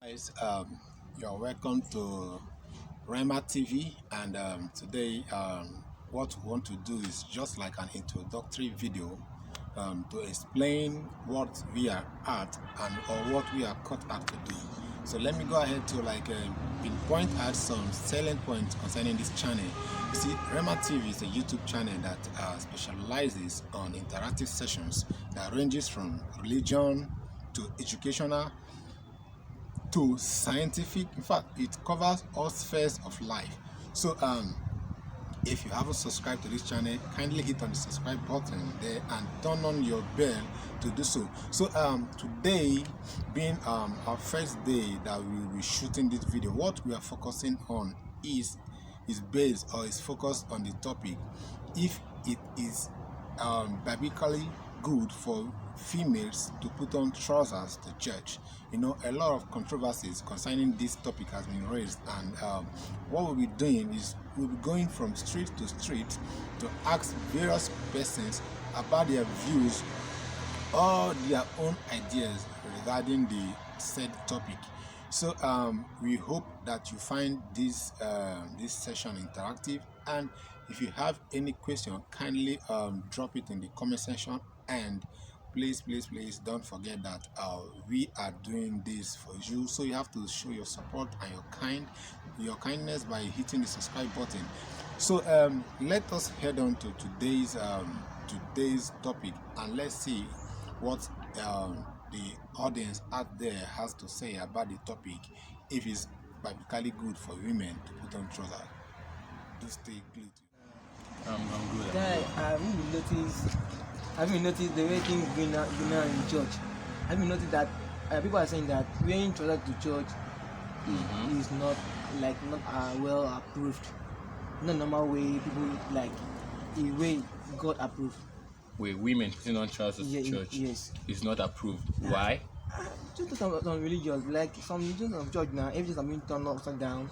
Guys, you're welcome to Rema TV, and today what we want to do is just like an introductory video to explain what we are at and or what we are caught at today. So let me go ahead to pinpoint out some salient points concerning this channel. You see, Rema TV is a YouTube channel that specializes on interactive sessions that ranges from religion to educational to scientific. In fact, it covers all spheres of life. So if you haven't subscribed to this channel, kindly hit on the subscribe button there and turn on your bell to do so. So today being our first day that we will be shooting this video, what we are focusing on is based or is focused on the topic if it is biblically good for females to put on trousers to church. You know, a lot of controversies concerning this topic has been raised, and what we'll be doing is we'll be going from street to street to ask various persons about their views or their own ideas regarding the said topic. So we hope that you find this session interactive, and if you have any question, kindly drop it in the comment section. And please don't forget that we are doing this for you, so you have to show your support and your kindness by hitting the subscribe button. So let us head on to today's topic, and let's see what the audience out there has to say about the topic, if it's biblically good for women to put on trousers. Do stay glued. I'm good. Guy, have you noticed the way things going on in church? Have you noticed that people are saying that wearing trousers to church is not well approved, not normal way people like the way God approved. Wait, women putting on trousers to church is not approved. Why? Just some religious, like some religions of church now, everything's being turned upside down.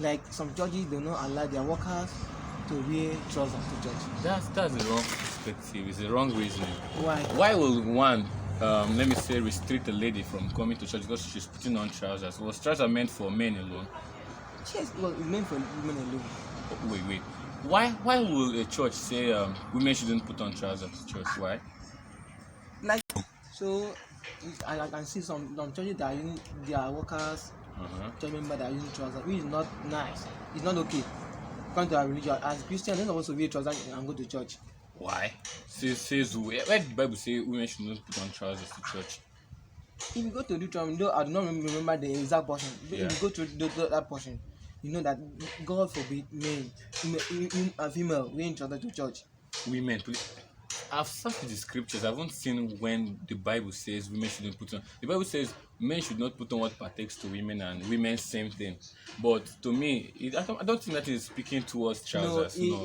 Like some churches do not allow their workers to wear trousers to church. That's the wrong perspective. It's the wrong reasoning. Why? Why will one, let me say, restrict a lady from coming to church because she's putting on trousers? Was trousers meant for men alone? Yes, well, it's meant for women alone. Wait. Why will a church say women shouldn't put on trousers to church? Why? Like, so I can see some churches that are using their workers, church members that are using trousers, which is not nice. It's not okay. According to our religion, as Christians, they're not supposed to wear trousers and go to church. Why? Says who? Where did the Bible say women should not put on trousers to church? If you go to Deuteronomy, though I do not remember the exact portion, but if you go to that portion, you know that God forbid men, a female wearing trousers to church. Women, please. I've searched the scriptures. I haven't seen when the Bible says women shouldn't put on. The Bible says men should not put on what pertains to women, and women same thing. But to me, I don't think that is speaking towards trousers. No.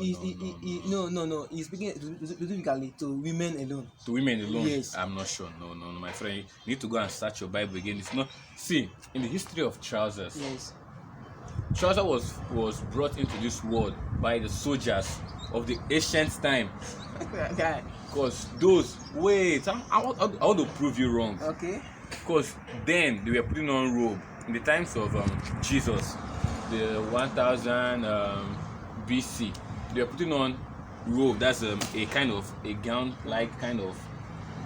He's speaking specifically to women alone. To women alone? Yes. I'm not sure. No, my friend. You need to go and search your Bible again. It's not. See, in the history of trousers, yes, trouser was brought into this world by the soldiers of the ancient time. Okay. Because those I want to prove you wrong. Okay. Because then they were putting on robe in the times of Jesus, the 1000 BC. They were putting on robe. That's a kind of a gown-like kind of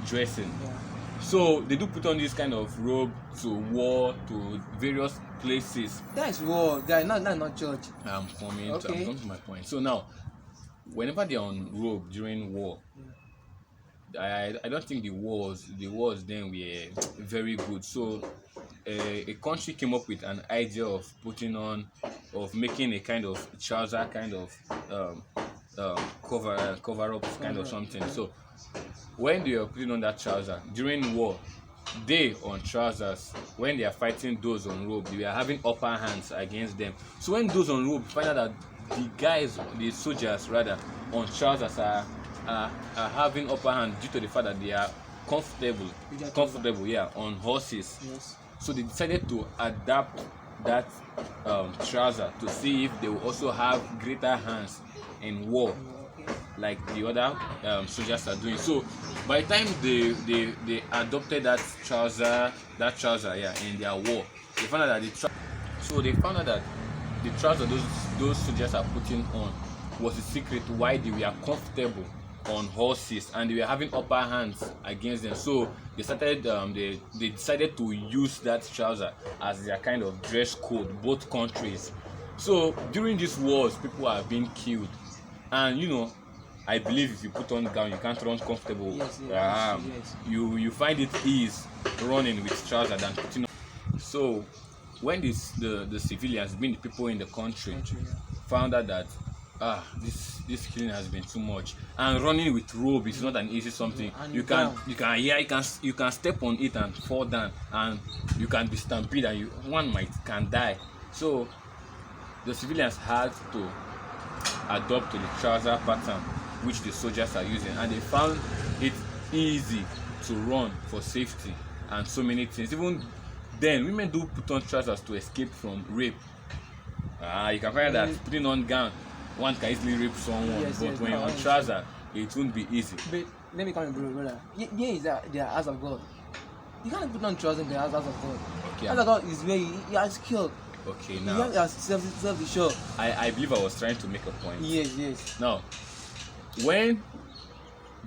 dressing. Yeah. So they do put on this kind of robe to war, to various places. That is war, guy. Not church. I'm coming to my point. So now, whenever they're on robe during war, I don't think the wars then were very good. So a country came up with an idea of making a kind of trouser kind of cover up kind of something. So when they are putting on that trouser during war, they on trousers, when they are fighting those on robe, they are having upper hands against them. So when those on robe find out that the soldiers rather on trousers are having upper hand due to the fact that they are comfortable on horses. Yes. So they decided to adapt that trouser to see if they will also have greater hands in war, like the other soldiers are doing. So by the time they adopted that trouser in their war, they found out that they found out that the trousers those soldiers are putting on was the secret why they were comfortable on horses and they were having upper hands against them. So they started they decided to use that trouser as their kind of dress code, both countries. So during these wars, people are being killed, and I believe if you put on gown, you can't run comfortable. Yes. You find it ease running with trousers than putting on. So when the civilians, being the people in the country, found out that this killing has been too much, and running with robe is not an easy something. You can step on it and fall down, and you can be stampeded, and one can die. So the civilians had to adopt to the trouser pattern which the soldiers are using, and they found it easy to run for safety and so many things. Even then, women do put on trousers to escape from rape. You can find that putting on gown, one can easily rape someone, but when you're on trouser, it won't be easy. But let me come in, brother. Here is that they are house of God. You can't put on trousers in the house of God. Okay. House of God is where you are skilled. Okay, now You have self-assured. I believe I was trying to make a point. Yes. Now, when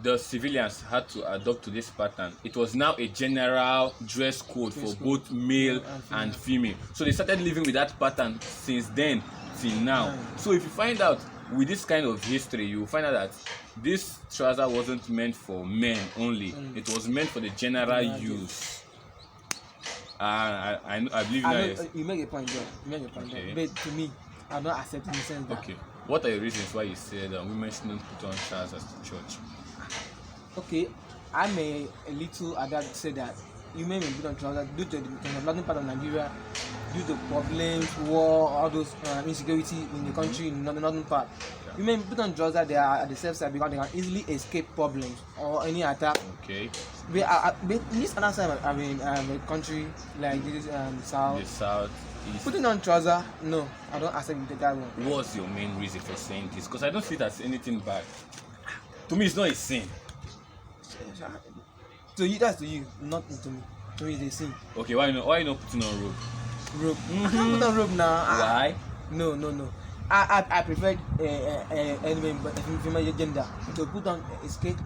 the civilians had to adopt to this pattern, it was now a general dress code for both male and female. So they started living with that pattern since then till now. So if you find out with this kind of history, you will find out that this trouser wasn't meant for men only. It was meant for the general use. I believe that you make a point there. Okay. But to me, I don't accept in the sense that. Okay. What are the reasons why you said women shouldn't put on trousers to church? Okay, I may a little adapt say that you may put on trousers due to the northern part of Nigeria, due to problems, war, all those insecurity in the country, in the northern part. You may put on trousers they are at the safe side because they can easily escape problems or any attack. Okay. But in this other side of a country like this south. The south. East. Putting on trousers, no, I don't accept that one. What's your main reason for saying this? Because I don't see it as anything bad. To me, it's not a sin. To you, that's to you, not to me. To me, it's a sin. Okay, why you not putting on robe? Robe. I can't put on robe now. Why? No. I prefer female gender to put on a skirt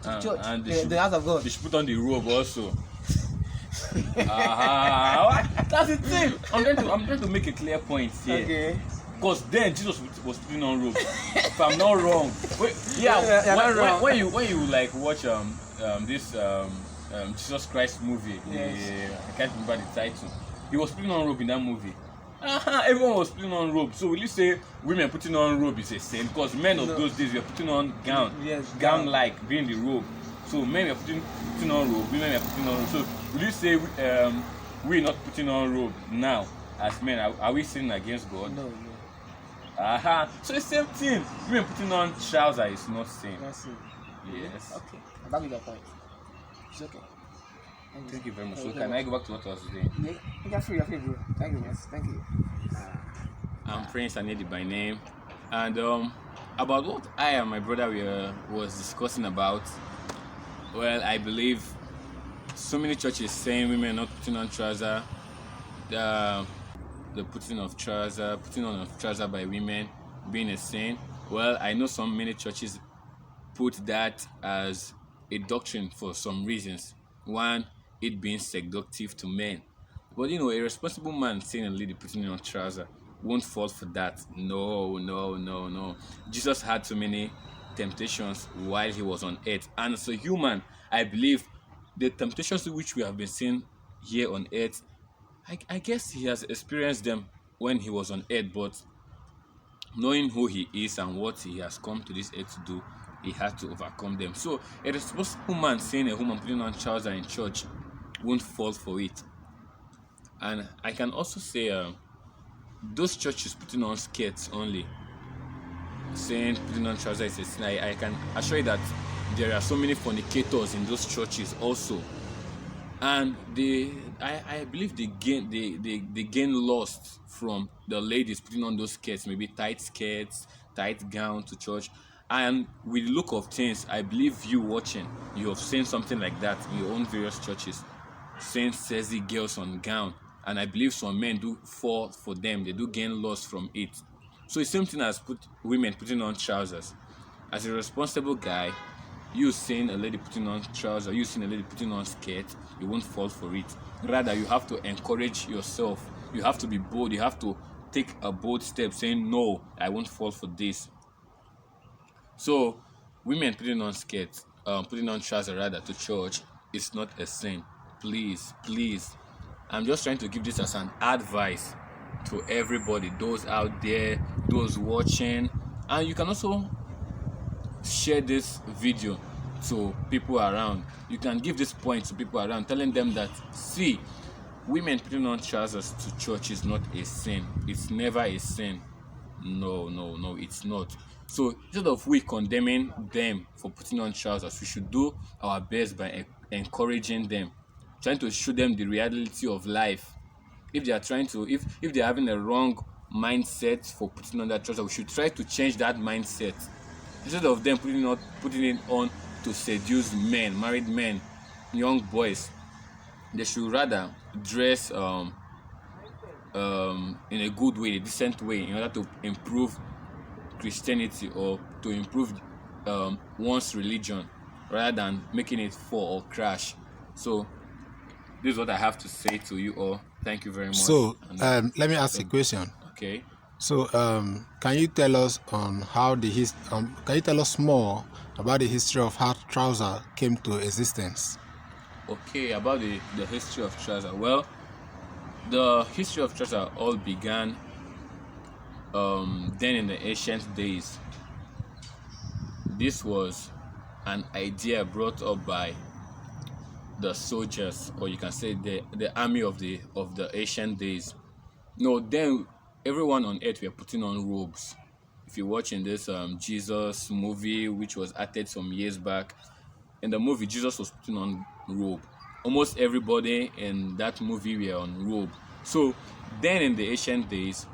to church. And The house of God. They should put on the robe also. That's the thing. I'm trying to make a clear point here. Okay. Because then Jesus was putting on robe. If I'm not wrong. When you like watch this Jesus Christ movie, Yes. I can't remember the title. He was putting on robe in that movie. Everyone was putting on robe. So will you say women putting on robe is a sin? Because men of those days were putting on gown. Yes, gown like being the robe. So men were putting on robe, women were putting on robe. So will you say we're not putting on robe now as men? Are we sinning against God? No. So the same thing. Women putting on trousers is not sin. That's it. Yes. Okay. I back with your point. It's okay. Thank you very much. So can I go back to what I was doing? Yeah, you're free, bro. Thank you, yes. Thank you. I'm Prince Anedi by name, and about what I and my brother was discussing about. Well, I believe so many churches saying women not putting on trouser, the putting on of trouser by women being a sin. Well, I know many churches put that as a doctrine for some reasons. One, it being seductive to men. But a responsible man saying a lady putting on trouser won't fall for that. No. Jesus had so many temptations while he was on earth. And as a human, I believe the temptations which we have been seeing here on earth, I guess he has experienced them when he was on earth, but knowing who he is and what he has come to this earth to do, he had to overcome them. So a responsible man saying a woman putting on trousers in church won't fall for it. And I can also say those churches putting on skirts only, saying putting on trousers is a sin. I can assure you that there are so many fornicators in those churches also, and I believe they gain lost from the ladies putting on those skirts, maybe tight skirts, tight gown to church. And with the look of things, I believe you watching, you have seen something like that in your own various churches, seeing sexy girls on gown and I believe some men do fall for them. They do gain loss from it. So it's same thing as women putting on trousers. As a responsible guy, you seeing a lady putting on trousers, you seeing a lady putting on skirt, you won't fall for it. Rather, you have to encourage yourself. You have to be bold. You have to take a bold step saying, no, I won't fall for this. So women putting on skirts, putting on trousers rather to church, it's not a sin. Please, please. I'm just trying to give this as an advice to everybody, those out there, those watching. And you can also share this video to people around. You can give this point to people around, telling them that, see, women putting on trousers to church is not a sin. It's never a sin. No, it's not. So instead of we condemning them for putting on trousers, we should do our best by encouraging them, trying to show them the reality of life. If they are trying to, if they're having a wrong mindset for putting on that trouser, we should try to change that mindset. Instead of them putting it on to seduce men, married men, young boys, they should rather dress in a good way, a decent way, in order to improve Christianity or to improve one's religion, rather than making it fall or crash. So this is what I have to say to you all. Thank you very much. So let me ask a question. Okay. So can you tell us on how can you tell us more about the history of how trouser came to existence? Okay, about the history of trouser. Well, the history of trouser all began then in the ancient days. This was an idea brought up by the soldiers, or you can say the army of the ancient days. No, then everyone on earth were putting on robes. If you're watching this Jesus movie, which was acted some years back, in the movie Jesus was putting on robe. Almost everybody in that movie were on robe. So then in the ancient days,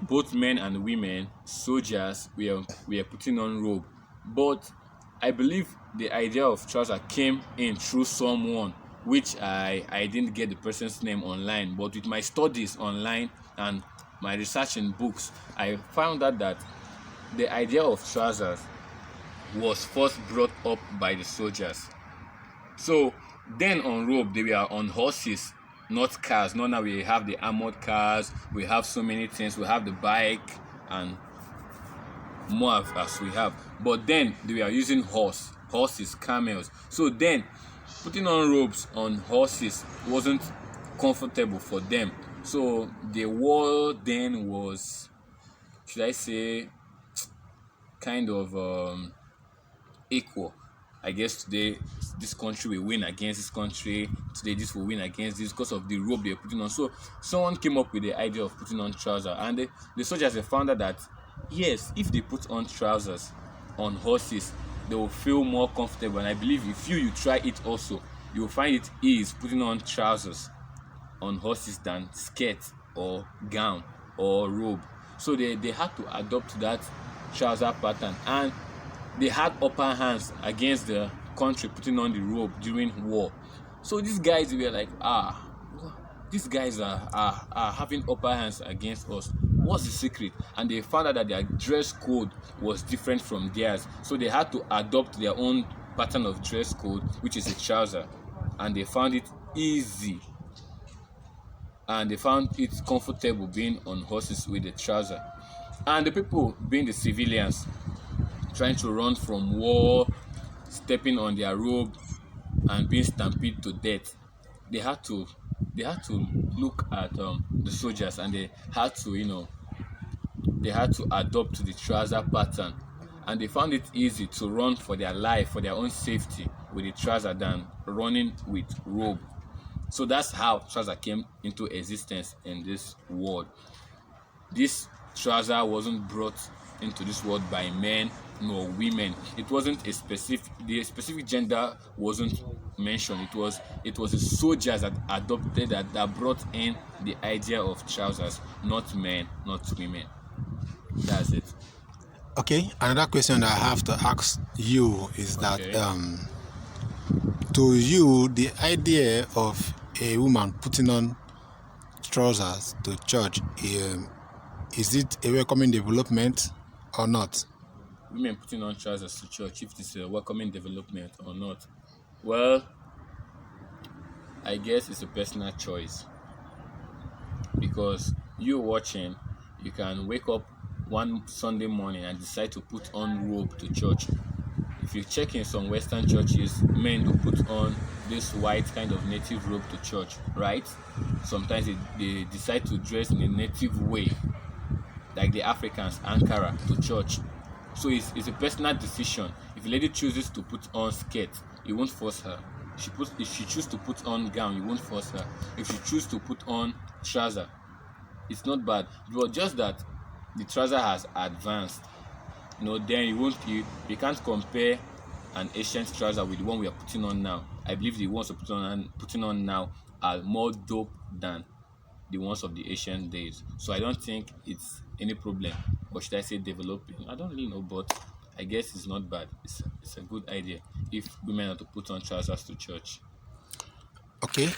both men and women, soldiers, were putting on robe. But I believe the idea of trouser came in through someone, which I didn't get the person's name online, but with my studies online and my research in books, I found out that the idea of trousers was first brought up by the soldiers. So then on robe, they were on horses, not cars. Not now we have the armored cars, we have so many things, we have the bike and more as we have. But then they were using horses, camels. So then putting on robes on horses wasn't comfortable for them. So the war then was, should I say, kind of equal. I guess today this country will win against this country, today this will win against this because of the robe they're putting on. So someone came up with the idea of putting on trousers, and the soldiers have found out that yes, if they put on trousers on horses, they will feel more comfortable. And I believe if you try it also, you will find it easy putting on trousers on horses than skirt or gown or robe. So they had to adopt that trouser pattern, and they had upper hands against the country putting on the robe during war. So these guys were like, these guys are having upper hands against us. What's the secret? And they found out that their dress code was different from theirs. So they had to adopt their own pattern of dress code, which is a trouser. And they found it easy. And they found it comfortable being on horses with the trouser. And the people, being the civilians, trying to run from war, stepping on their robe and being stampeded to death, they had to look at the soldiers, and they had to adopt the trouser pattern, and they found it easy to run for their life, for their own safety with the trouser than running with robe. So that's how trouser came into existence in this world. This trouser wasn't brought into this world by men nor women. It wasn't the specific gender wasn't mentioned. It was the soldiers that adopted that brought in the idea of trousers, not men, not women. That's it. Okay, another question I have to ask you is that to you, the idea of a woman putting on trousers to church, is it a welcoming development or not? Women putting on trousers to church, if it's a welcoming development or not? Well, I guess it's a personal choice, because you watching, you can wake up one Sunday morning and decide to put on robe to church. If you check in some Western churches, men do put on this white kind of native robe to church, right? Sometimes they decide to dress in a native way, like the Africans, Ankara, to church. So it's a personal decision. If a lady chooses to put on skirt, you won't force her. If she chooses to put on gown, you won't force her. If she chooses to put on trouser, it's not bad. But just that the trouser has advanced, then you can't compare an ancient trouser with the one we are putting on now. I believe the ones we're putting on now are more dope than the ones of the ancient days. So I don't think it's any problem, or should I say developing. I don't really know, but I guess it's not bad. It's a good idea if women are to put on trousers to church. Okay,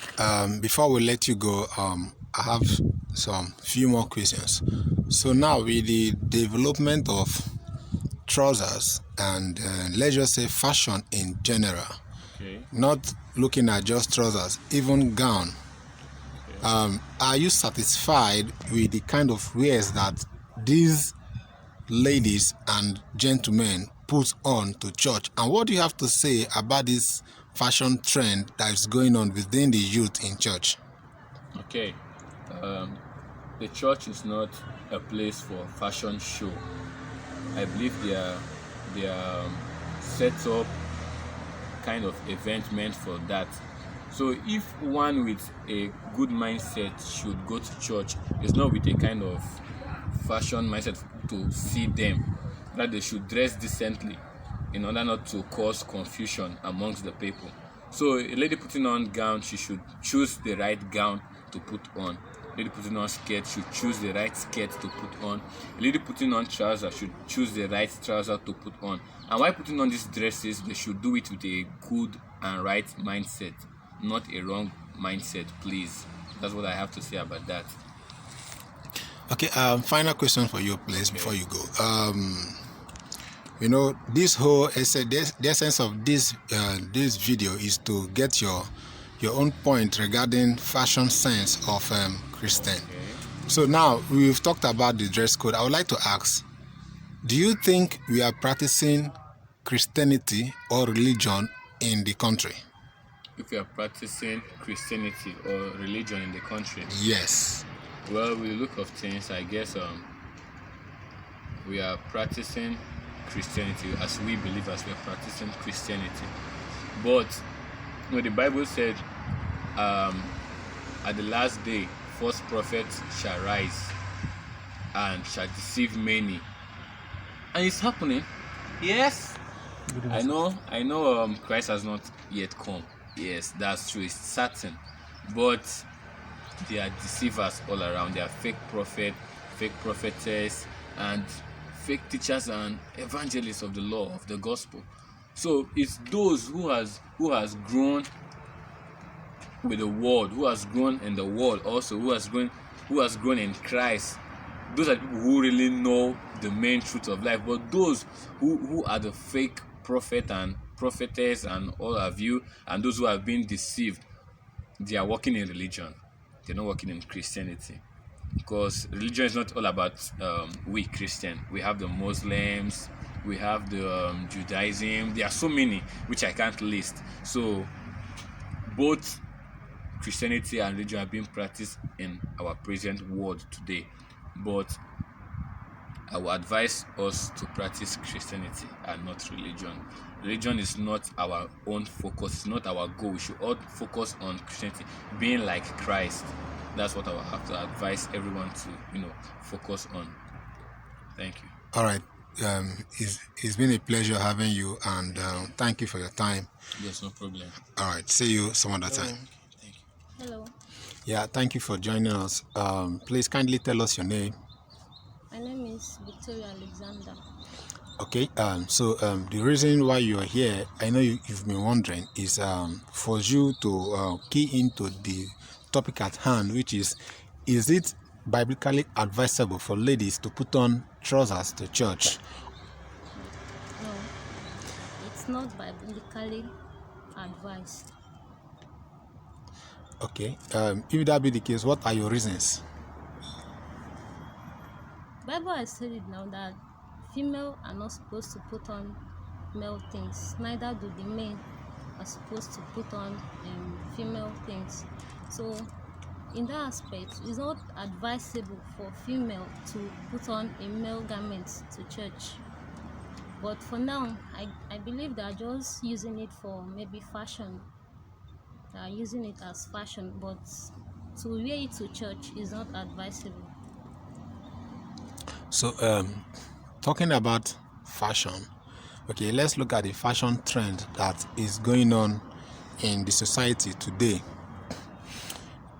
before we let you go, I have some few more questions. So now with the development of trousers and let's just say fashion in general, Okay. not looking at just trousers, even gown, are you satisfied with the kind of wears that these ladies and gentlemen put on to church? And what do you have to say about this fashion trend that is going on within the youth in church? Okay. The church is not a place for fashion show. I believe they are set up kind of event meant for that. So if one with a good mindset should go to church, it's not with a kind of fashion mindset to see them, that they should dress decently in order not to cause confusion amongst the people. So a lady putting on gown, she should choose the right gown to put on. A lady putting on skirt should choose the right skirt to put on. A lady putting on trouser should choose the right trouser to put on. And while putting on these dresses, they should do it with a good and right mindset, not a wrong mindset, please. That's what I have to say about that. Okay, final question for you, please, before you go. This whole the essence of this video is to get your own point regarding fashion sense of Christian. Okay. So now we've talked about the dress code. I would like to ask, do you think we are practicing Christianity or religion in the country? If we are practicing Christianity or religion in the country? Yes. Well, with the look of things, I guess we are practicing Christianity as we believers. We are practicing Christianity, but the Bible said, at the last day, false prophets shall rise and shall deceive many, and it's happening. Yes, I know. Christ has not yet come. Yes, that's true. It's certain, but there are deceivers all around. There are fake prophets, fake prophetess, and fake teachers and evangelists of the law, of the gospel. So it's those who has grown with the word, who has grown in the word, also who has grown in Christ. Those are people who really know the main truth of life. But those who are the fake prophet and prophetess and all of you, and those who have been deceived, they are working in religion. They're not working in Christianity, because religion is not all about we Christian. We have the Muslims, we have the Judaism. There are so many which I can't list. So both Christianity and religion are being practiced in our present world today, but I would advise us to practice Christianity and not religion. Religion is not our own focus. It's not our goal. We should all focus on Christianity, being like Christ. That's what I will have to advise everyone to, focus on. Thank you. All right. It's been a pleasure having you, and thank you for your time. Yes, no problem. All right. See you some other time. Thank you. Hello, Yeah, thank you for joining us. Please kindly tell us your name. my name is Victoria Alexander. Okay, so the reason why you are here, I know you've been wondering, is for you to key into the topic at hand, which is is it biblically advisable for ladies to put on trousers to church? No, it's not biblically advised. Okay. If that be the case, what are your reasons? Bible has said it now that female are not supposed to put on male things. Neither do the men are supposed to put on female things. So in that aspect, it's not advisable for female to put on a male garment to church. But for now, I believe they are just using it for maybe fashion. They are using it as fashion, but to wear it to church is not advisable. So, talking about fashion, okay, let's look at the fashion trend that is going on in the society today.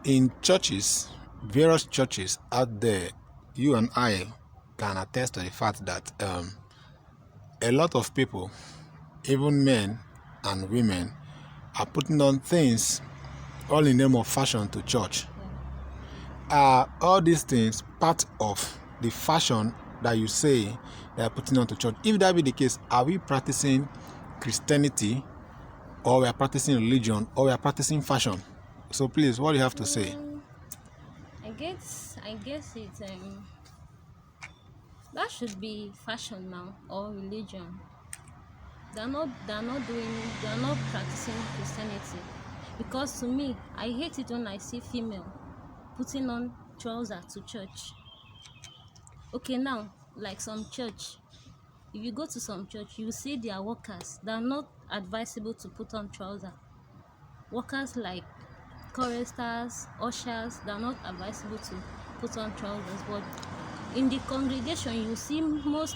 In churches, various churches out there, you and I can attest to the fact that a lot of people, even men and women, are putting on things all in the name of fashion to church. Are all these things part of the fashion that you say they are putting on to church? If that be the case, are we practicing Christianity, or we are practicing religion, or we are practicing fashion? So please, what do you have to say? I guess it that should be fashion now, or religion. They're not practicing Christianity, because to me, I hate it when I see female putting on trousers to church. Okay, now, like some church, if you go to some church, you see their workers, they are not advisable to put on trousers. Workers like choristers, ushers, they are not advisable to put on trousers. But in the congregation, you see most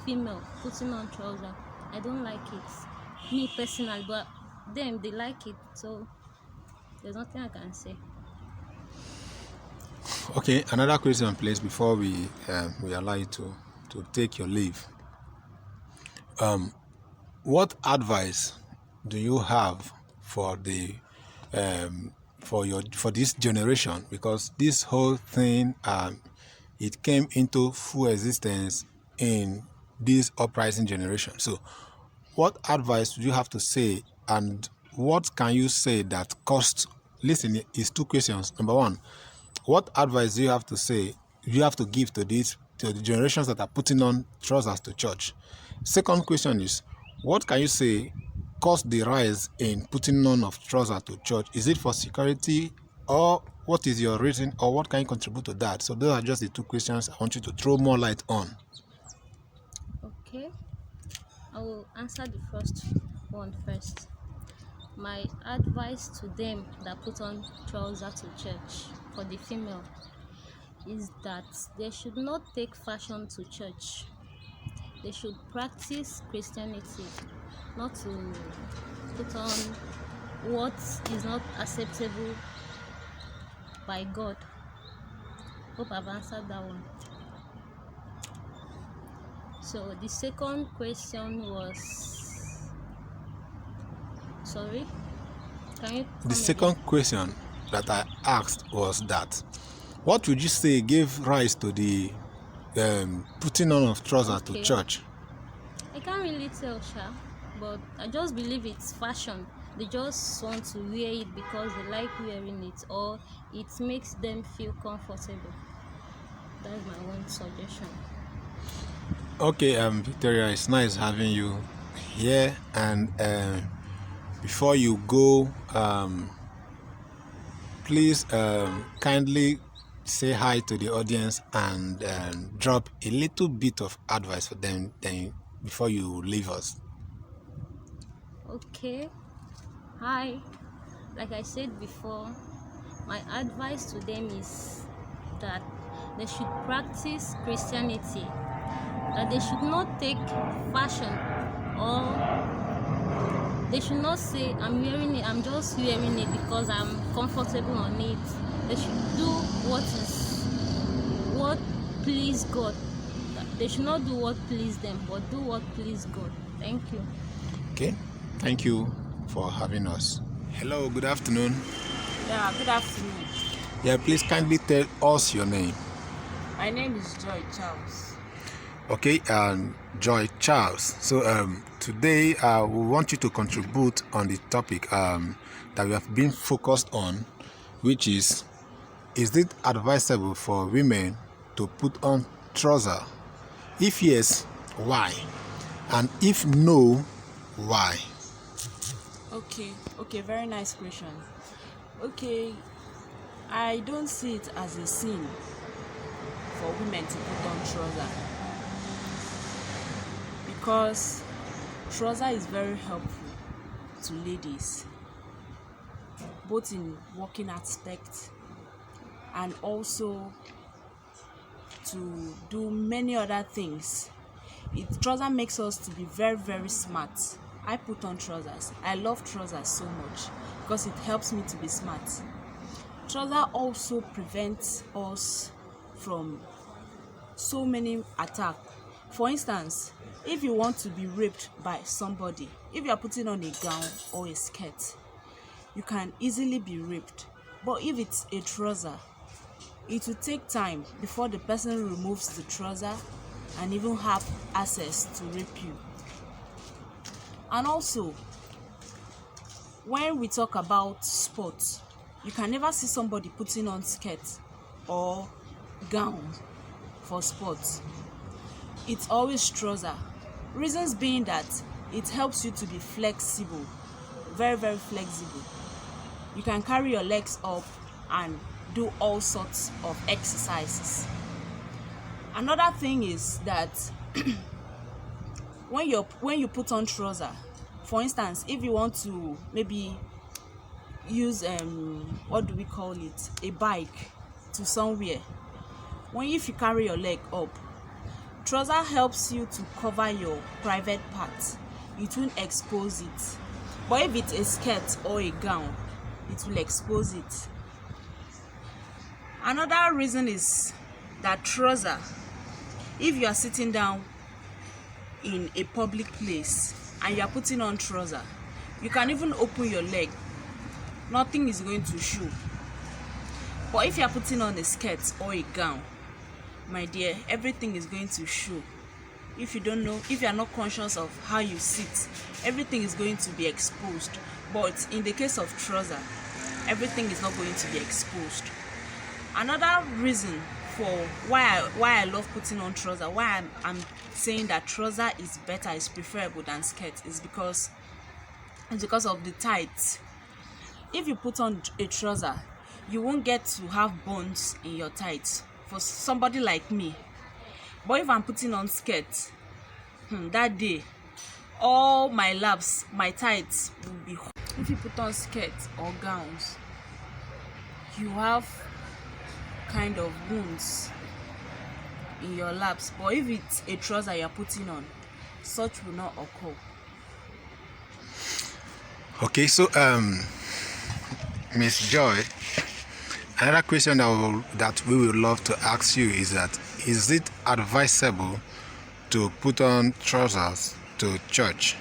female putting on trousers. I don't like it, me personally, but them, they like it, so there's nothing I can say. Okay, another question, please, before we allow you to take your leave. What advice do you have for the for this generation? Because this whole thing it came into full existence in this uprising generation. So, what advice do you have to say, and what can you say that caused? Listen, it's two questions. Number one, what advice do you have to say? You have to give to the generations that are putting on trousers to church. Second question is, what can you say caused the rise in putting on of trousers to church? Is it for security, or what is your reason, or what can you contribute to that? So those are just the two questions I want you to throw more light on. Okay, I will answer the first one first. My advice to them that put on trousers to church, for the female, is that they should not take fashion to church. They should practice Christianity, not to put on what is not acceptable by God. Hope I've answered that one. So the second question was, sorry, can you The second question that I asked was that, what would you say gave rise to the putting on of trousers to church? I can't really tell, but I just believe it's fashion. They just want to wear it because they like wearing it, or it makes them feel comfortable. That's my one suggestion. Okay, Victoria, it's nice having you here. And before you go, please kindly say hi to the audience and drop a little bit of advice for them then before you leave us. Okay. Hi. Like I said before, my advice to them is that they should practice Christianity, that they should not take fashion, or they should not say, I'm wearing it, I'm just wearing it because I'm comfortable on it. They should do what please God. They should not do what please them, but do what please God. Thank you. Okay, thank you for having us. Hello, good afternoon. Yeah, good afternoon. Yeah, please kindly tell us your name. My name is Joy Charles. Okay, and Joy Charles. So today we want you to contribute on the topic that we have been focused on, which is it advisable for women to put on trousers? If yes, why? And if no, why? Okay, very nice question. Okay, I don't see it as a sin for women to put on trouser, because trouser is very helpful to ladies, both in working aspect and also to do many other things. Trouser makes us to be very, very smart. I put on trousers. I love trousers so much because it helps me to be smart. Trouser also prevents us from so many attacks. For instance, if you want to be raped by somebody, if you are putting on a gown or a skirt, you can easily be raped. But if it's a trouser, it will take time before the person removes the trouser and even have access to rape you. And also, when we talk about sports, you can never see somebody putting on skirt or gown for sports. It's always trouser. Reasons being that it helps you to be flexible, very, very flexible. You can carry your legs up and do all sorts of exercises. Another thing is that when you put on trouser, for instance, if you want to maybe use what do we call it, a bike to somewhere, if you carry your leg up, trouser helps you to cover your private part. It won't expose it. But if it's a skirt or a gown, it will expose it. Another reason is that trouser, if you are sitting down in a public place and you are putting on trouser, you can even open your leg, nothing is going to show. But if you are putting on a skirt or a gown, my dear, everything is going to show. If you don't know, if you are not conscious of how you sit, everything is going to be exposed. But in the case of trouser, everything is not going to be exposed. Another reason for why I love putting on trouser, why I'm saying that trouser is better, is preferable than skirt, is because of the tights. If you put on a trouser, you won't get to have bones in your tights, for somebody like me. But if I'm putting on skirt, that day all my laps, my tights will be. If you put on skirts or gowns, you have kind of wounds in your laps. But if it's a trouser you're putting on, such will not occur. Okay, so Miss Joy, another question that we would love to ask you is that, is it advisable to put on trousers to church?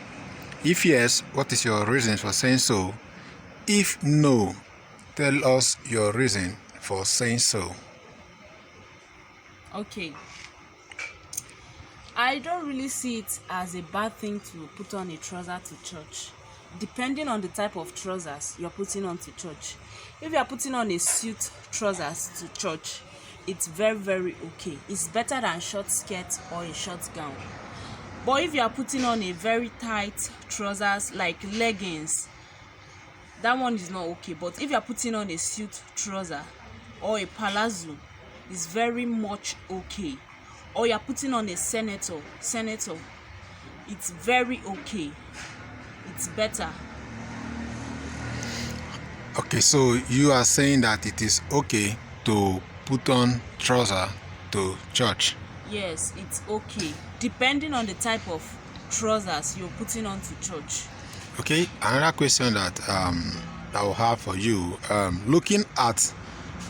If yes, what is your reason for saying so? If no, tell us your reason for saying so. Okay, I don't really see it as a bad thing to put on a trouser to church, depending on the type of trousers you're putting on to church. If you are putting on a suit trousers to church, it's very, very okay. It's better than short skirt or a short gown. But if you are putting on a very tight trousers like leggings, that one is not okay. But if you are putting on a suit trouser or a palazzo, it's very much okay. Or you are putting on a senator, it's very okay. It's better. Okay, so you are saying that it is okay to put on trouser to church? Yes, it's okay, depending on the type of trousers you're putting on to church. Okay, another question that I will have for you, looking at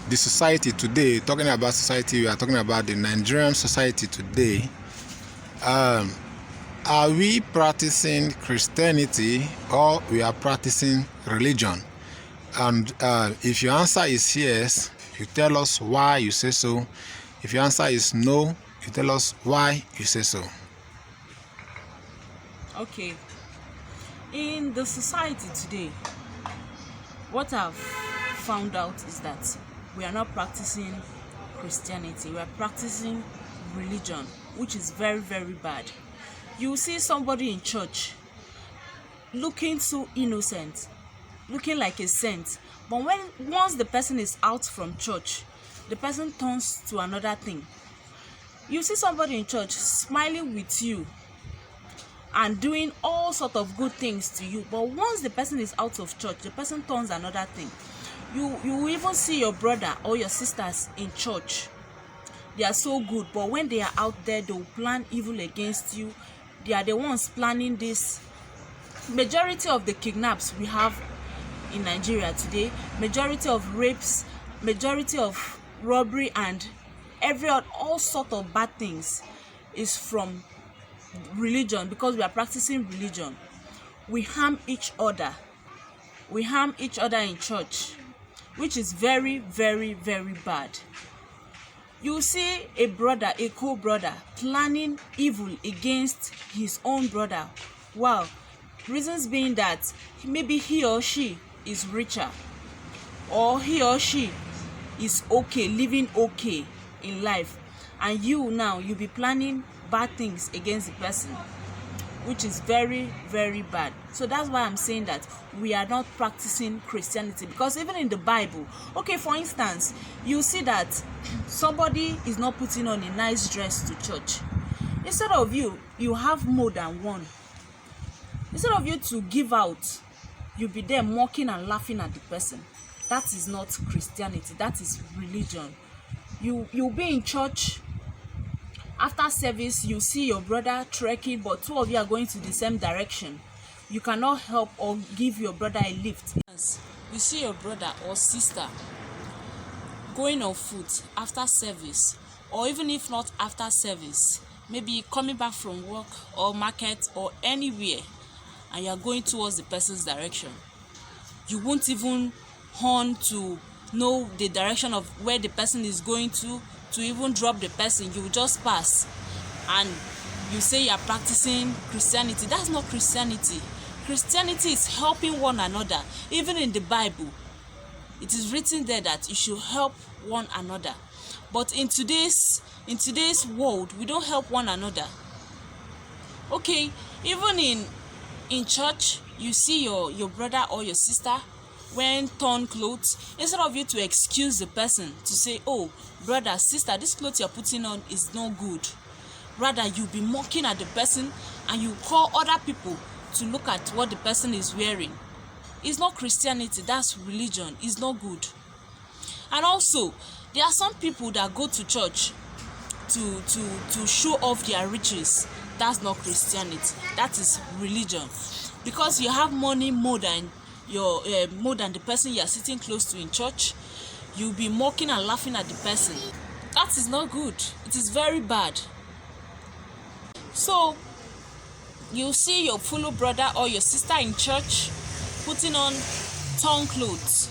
the society today, talking about society, we are talking about the Nigerian society today. Are we practicing Christianity or we are practicing religion? And if your answer is yes, you tell us why you say so. If your answer is no, you tell us why you say so. Okay. In the society today, what I've found out is that we are not practicing Christianity. We are practicing religion, which is very, very bad. You see somebody in church looking so innocent, looking like a saint, but once the person is out from church, the person turns to another thing. You see somebody in church smiling with you and doing all sort of good things to you, but once the person is out of church, the person turns another thing. You even see your brother or your sisters in church. They are so good, but when they are out there, they will plan evil against you. They are the ones planning this. Majority of the kidnaps we have in Nigeria today, majority of rapes, majority of robbery, and all sort of bad things is from religion, because we are practicing religion. We harm each other. We harm each other in church, which is very, very, very bad. You see a brother, a co-brother, planning evil against his own brother. Wow. Reasons being that maybe he or she is richer, or he or she is okay, living okay in life, and you be planning bad things against the person, which is very, very bad. So that's why I'm saying that we are not practicing Christianity, because even in the Bible, okay, for instance, you see that somebody is not putting on a nice dress to church. Instead of you have more than one. Instead of you to give out, you be there mocking and laughing at the person. That is not Christianity. That is religion. You'll be in church. After service, you see your brother trekking, but two of you are going to the same direction. You cannot help or give your brother a lift. You see your brother or sister going on foot after service, or even if not after service, maybe coming back from work or market or anywhere, and you are going towards the person's direction. You won't even horn to know the direction of where the person is going to even drop the person. You will just pass, and you say you are practicing Christianity. That's not Christianity. Christianity is helping one another. Even in the Bible, it is written there that you should help one another. But in today's world, we don't help one another. Okay, even in church, you see your brother or your sister wearing torn clothes. Instead of you to excuse the person, to say, oh, brother, sister, this clothes you're putting on is no good, rather you be mocking at the person, and you call other people to look at what the person is wearing. It's not Christianity. That's religion. It's not good. And also, there are some people that go to church to show off their riches. That's not Christianity. That is religion. Because you have money more than the person you are sitting close to in church, you'll be mocking and laughing at the person. That is not good. It is very bad. So you see your fellow brother or your sister in church putting on torn clothes.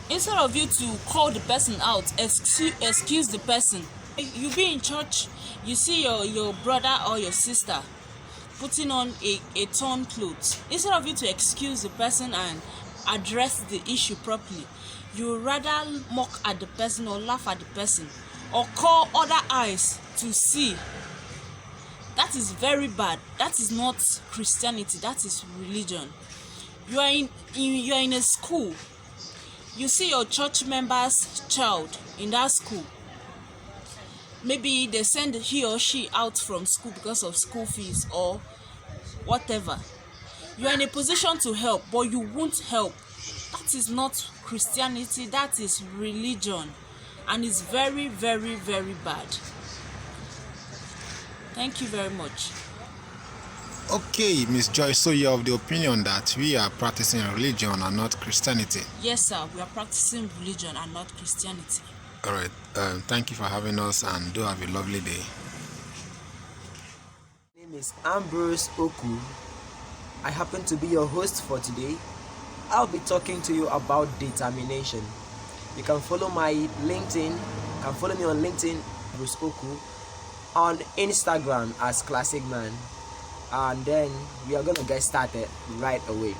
Instead of you to call the person out, excuse the person, you be in church, you see your brother or your sister putting on a torn clothes. Instead of you to excuse the person and address the issue properly, you rather mock at the person or laugh at the person or call other eyes to see. That is very bad. That is not Christianity. That is religion. You are in a school. You see your church member's child in that school. Maybe they send he or she out from school because of school fees or whatever. You are in a position to help, but you won't help. That is not Christianity. That is religion, and it's very, very, very bad. Thank you very much. Okay, Miss Joyce, so you're of the opinion that we are practicing religion and not Christianity? Yes, sir. We are practicing religion and not Christianity. All right. Thank you for having us, and do have a lovely day. My name is Ambrose Oku. I happen to be your host for today. I'll be talking to you about determination. You can follow my LinkedIn. You can follow me on LinkedIn, Bruce Oku, on Instagram as Classic Man, and then we are gonna get started right away.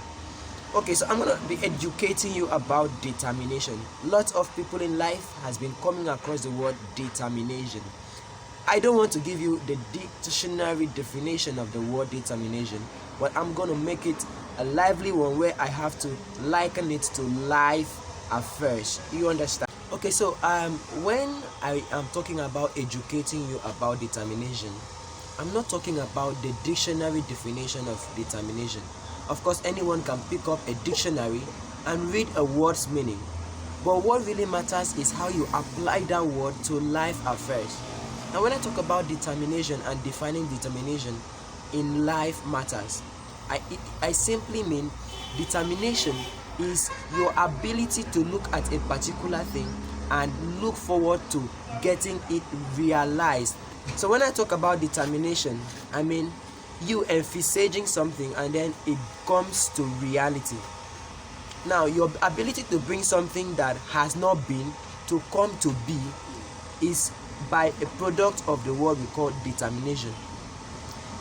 Okay, so I'm gonna be educating you about determination. Lots of people in life has been coming across the word determination. I don't want to give you the dictionary definition of the word determination, but I'm gonna make it a lively one where I have to liken it to life affairs. You understand? Okay, so when I am talking about educating you about determination, I'm not talking about the dictionary definition of determination. Of course, anyone can pick up a dictionary and read a word's meaning, but what really matters is how you apply that word to life affairs. Now, when I talk about determination and defining determination in life matters, I simply mean determination is your ability to look at a particular thing and look forward to getting it realized. So when I talk about determination, I mean you envisaging something and then it comes to reality. Now, your ability to bring something that has not been to come to be is by a product of the word we call determination.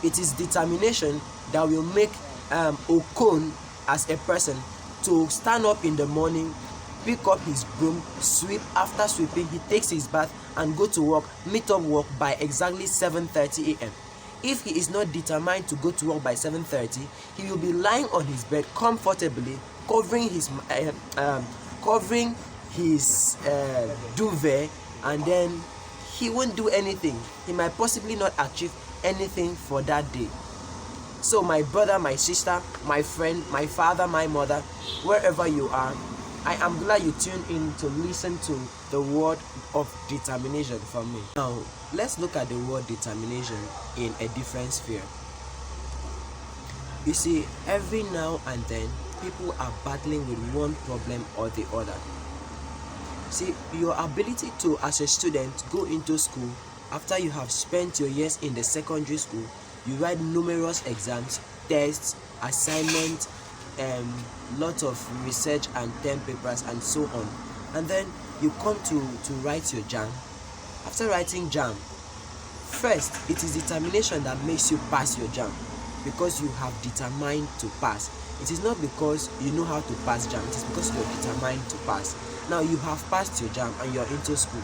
It is determination that will make Okon as a person to stand up in the morning, pick up his broom, sweep. After sweeping, he takes his bath and go to work, meet up work by exactly 7:30 a.m. If he is not determined to go to work by 7:30, he will be lying on his bed comfortably, covering his duvet, and then he won't do anything. He might possibly not achieve anything for that day. So my brother, my sister, my friend, my father, my mother, wherever you are, I am glad you tuned in to listen to the word of determination from me. Now, let's look at the word determination in a different sphere. You see, every now and then, people are battling with one problem or the other. See, your ability to, as a student, go into school after you have spent your years in the secondary school, you write numerous exams, tests, assignments, lots of research and term papers and so on, and then you come to write your JAM. After writing JAM, first it is determination that makes you pass your JAM, because you have determined to pass. It is not because you know how to pass JAM, it is because you are determined to pass. Now you have passed your JAM and you are into school.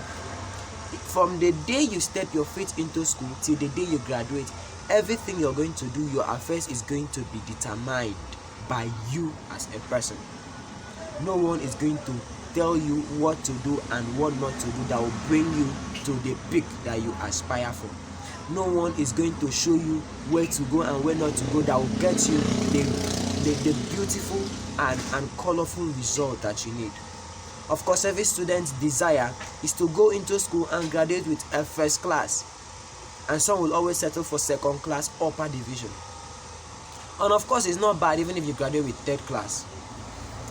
From the day you step your feet into school till the day you graduate, everything you're going to do, your affairs is going to be determined by you as a person. No one is going to tell you what to do and what not to do that will bring you to the peak that you aspire for. No one is going to show you where to go and where not to go that will get you the beautiful and colorful result that you need. Of course, every student's desire is to go into school and graduate with a first class, and some will always settle for second class, upper division. And of course, it's not bad even if you graduate with third class.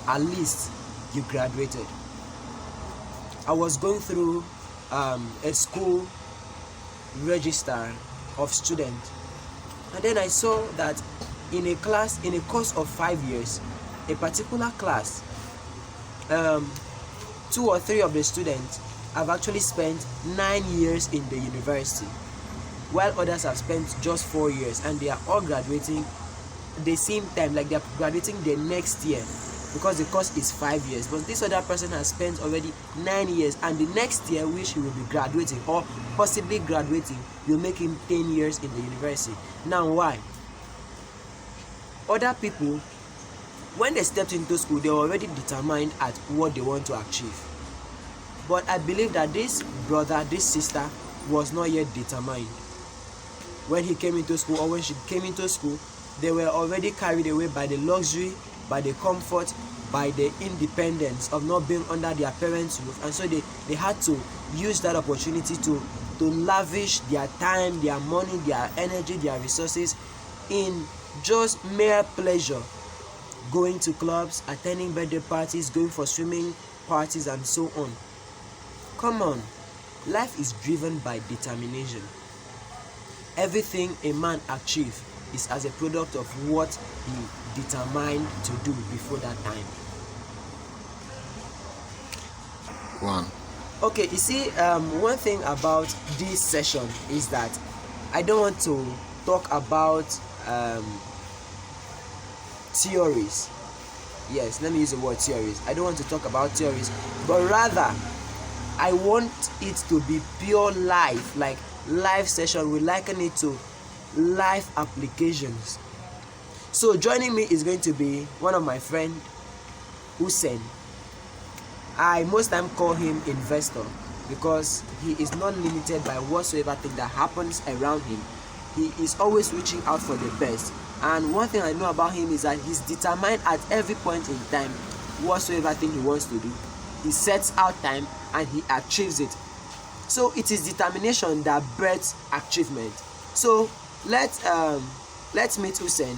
At least you graduated. I was going through a school register of students, and then I saw that in a course of 5 years, a particular class, 2 or 3 of the students have actually spent 9 years in the university, while others have spent just 4 years, and they are all graduating the same time, like they are graduating the next year, because the course is 5 years. But this other person has spent already 9 years, and the next year which he will be graduating or possibly graduating will make him 10 years in the university. Now why? Other people, when they stepped into school, they were already determined at what they want to achieve. But I believe that this brother, this sister was not yet determined. When he came into school, or when she came into school, they were already carried away by the luxury, by the comfort, by the independence of not being under their parents' roof, and so they had to use that opportunity to lavish their time, their money, their energy, their resources in just mere pleasure, going to clubs, attending birthday parties, going for swimming parties, and so on. Come on, life is driven by determination. Everything a man achieves is as a product of what he determined to do before that time. One. Okay, you see, one thing about this session is that I don't want to talk about theories. Yes, let me use the word theories. I don't want to talk about theories, but rather I want it to be pure life, like live session. We liken it to live applications. So joining me is going to be one of my friend, Hussein. I most time call him investor because he is not limited by whatsoever thing that happens around him. He is always reaching out for the best. And one thing I know about him is that he's determined at every point in time whatsoever thing he wants to do. He sets out time and he achieves it. So it is determination that breeds achievement. So let's meet Hussein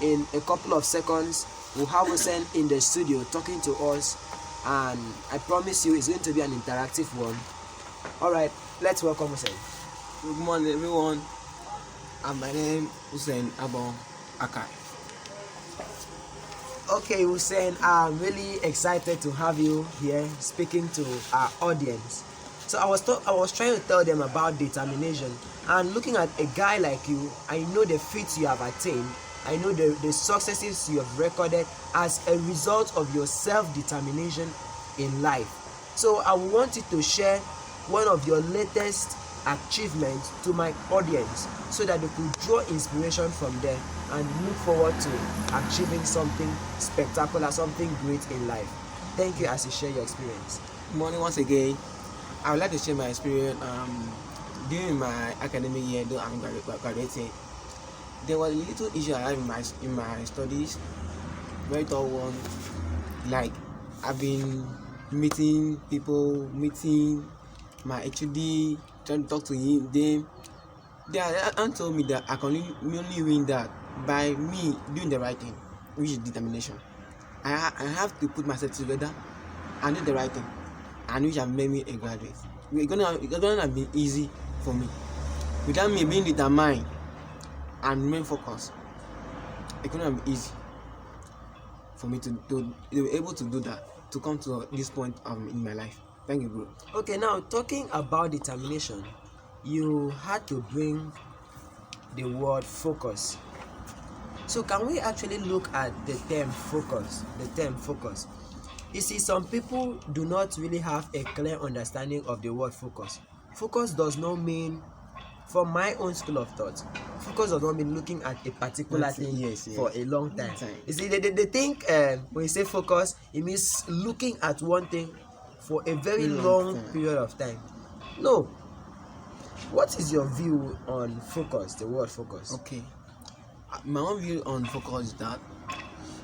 in a couple of seconds. We'll have Hussein in the studio talking to us, and I promise you it's going to be an interactive one. Alright, let's welcome Hussein. Good morning, everyone. And my name is Hussein Abon Akai. Okay, Hussein, I'm really excited to have you here speaking to our audience. So I was trying to tell them about determination, and looking at a guy like you, I know the feats you have attained. I know the successes you have recorded as a result of your self-determination in life. So I want you to share one of your latest achievements to my audience so that they could draw inspiration from there and look forward to achieving something spectacular, something great in life. Thank you as you share your experience. Good morning once again. I would like to share my experience during my academic year, though I'm graduating. There was a little issue I had in my studies, very tall one. Like, I've been meeting people, meeting my HOD, trying to talk to him. They told me that I can only win that by me doing the right thing, which is determination. I have to put myself together and do the right thing, and which have made me a graduate. It's gonna have been easy for me without me being determined and remain focused. It couldn't have been easy for me to be able to do that, to come to this point in my life. Thank you, bro. Okay, now talking about determination, you had to bring the word focus. So can we actually look at the term focus? The term focus. You see, some people do not really have a clear understanding of the word focus. Focus does not mean, from my own school of thought, focus does not mean looking at a particular thing for a long time. You see, they think when you say focus, it means looking at one thing for a very long period of time. No. What is your view on focus, the word focus? Okay. My own view on focus is that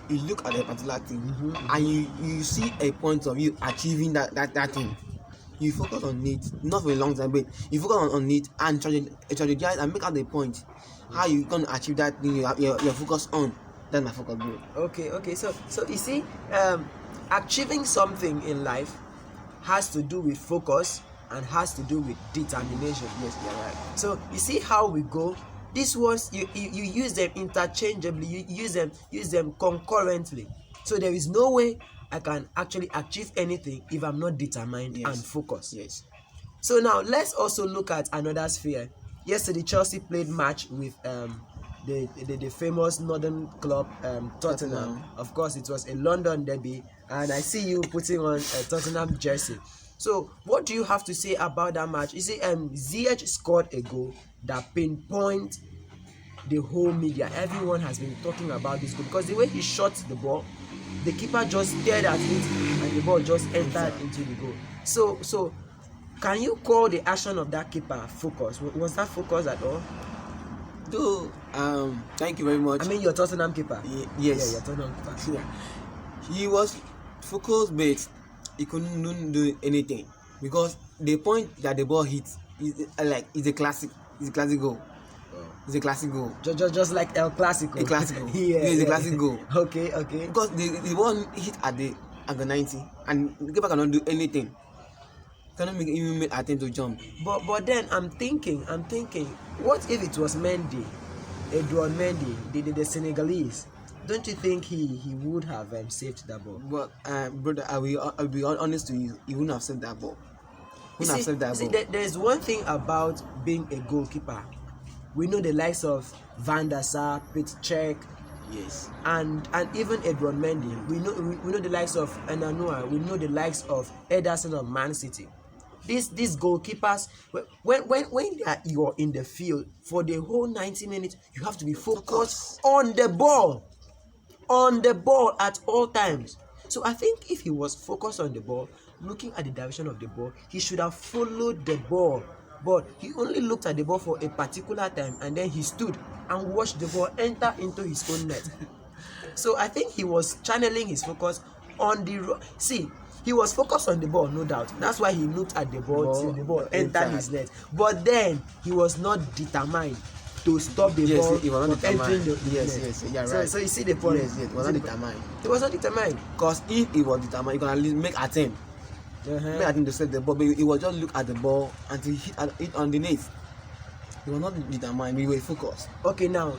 you look at a particular thing and you see a point of you achieving that thing. You focus on it, not for a long time, but you focus on it and strategize and make out the point how you gonna achieve that thing you're focused on. That's my focus, bro. Okay. So you see, achieving something in life has to do with focus and has to do with determination. Yes, you're right. So you see how we go. These words you use them interchangeably. You use them concurrently. So there is no way I can actually achieve anything if I'm not determined and focused. Yes. So now let's also look at another sphere. Yesterday Chelsea played match with the famous northern club Tottenham. Of course, it was a London derby, and I see you putting on a Tottenham jersey. So what do you have to say about that match? You see, Ziyech scored a goal that pinpoint the whole media. Everyone has been talking about this goal because the way he shot the ball, the keeper just stared at it and the ball just entered into the goal. So can you call the action of that keeper focus? Was that focus at all? Though, thank you very much. I mean, your Tottenham keeper. Yes. Yeah, your Tottenham keeper. Yeah. He was focused, but he couldn't do anything because the point that the ball hit is a classic goal. It's a classic goal. Just like El Clasico. A classic goal. It's a classic goal. Okay. Because the ball hit at the 90 and the keeper cannot do anything. Cannot even make attempt to jump. But then I'm thinking, what if it was Mendy, Edouard Mendy, the Senegalese, don't you think he would have saved that ball? But brother, I'll be honest to you. He wouldn't have saved that ball. There's one thing about being a goalkeeper. We know the likes of Van der Sar, Petr, Yes. and even Edouard Mendy. We know the likes of Enanua. We know the likes of Ederson of Man City. These goalkeepers, when you're in the field for the whole 90 minutes, you have to be focused on the ball at all times. So I think if he was focused on the ball, looking at the direction of the ball, he should have followed the ball. But he only looked at the ball for a particular time, and then he stood and watched the ball enter into his own net. So I think he was channeling his focus on the he was focused on the ball, no doubt. That's why he looked at the ball till the ball entered his net. But then he was not determined to stop the ball from entering the net. Yes, yeah, right. So you see the point. Yes, he was not determined. He was not determined. Because if he was determined, he can at least make attempt. Make attempt to save the ball, but he was just look at the ball until he hit it on the net. He was not determined. We were focused. Okay, now,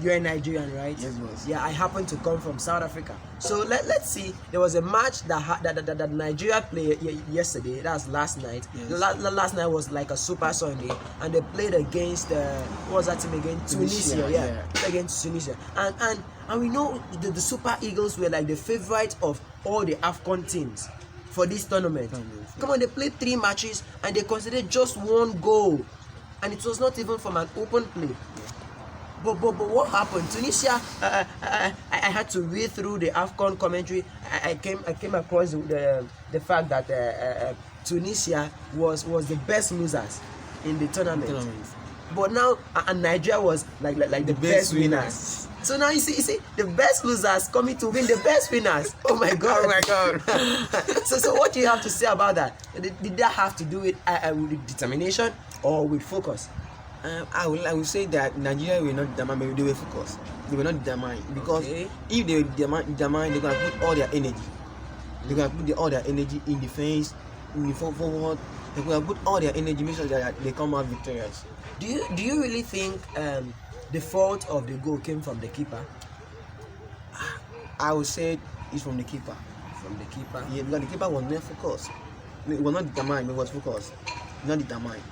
you're a Nigerian, right? Yes, boss. Yeah, I happen to come from South Africa. So let's see. There was a match that Nigeria played yesterday. That's last night. Yes. Last night was like a Super Sunday, and they played against what was that team again? Tunisia. Yeah. Played against Tunisia. And we know the Super Eagles were like the favorite of all the AFCON teams for this tournament. Come on, they played 3 matches and they considered just 1 goal, and it was not even from an open play. But what happened? Tunisia, I had to read through the AFCON commentary. I came across the fact that Tunisia was the best losers in the tournament. But now Nigeria was like the best winners. So now you see the best losers coming to win the best winners. Oh my God! Oh my God! So what do you have to say about that? Did that have to do with determination or with focus? I will say that Nigeria were not determined, but they were focused. They were not determined because if they were determined, they're gonna put all their energy. They're gonna put all their energy in defense, in the forward. They're gonna put all their energy, make sure that they come out victorious. Do you really think the fault of the goal came from the keeper? I would say it's from the keeper. From the keeper? Yeah, because the keeper was not focused. He was not determined, he was focused. Not determined.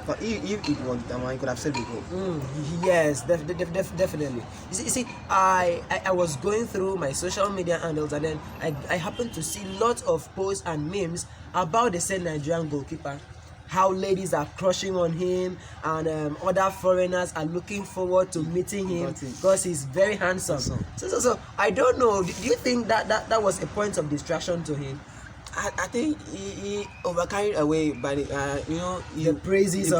But if it was determined, he could have saved the goal. Yes, definitely. You see, I was going through my social media handles, and then I happened to see lots of posts and memes about the said Nigerian goalkeeper. How ladies are crushing on him, and other foreigners are looking forward to meeting him because he's very handsome. So I don't know. Do you think that was a point of distraction to him? I think he overcarried away by the praises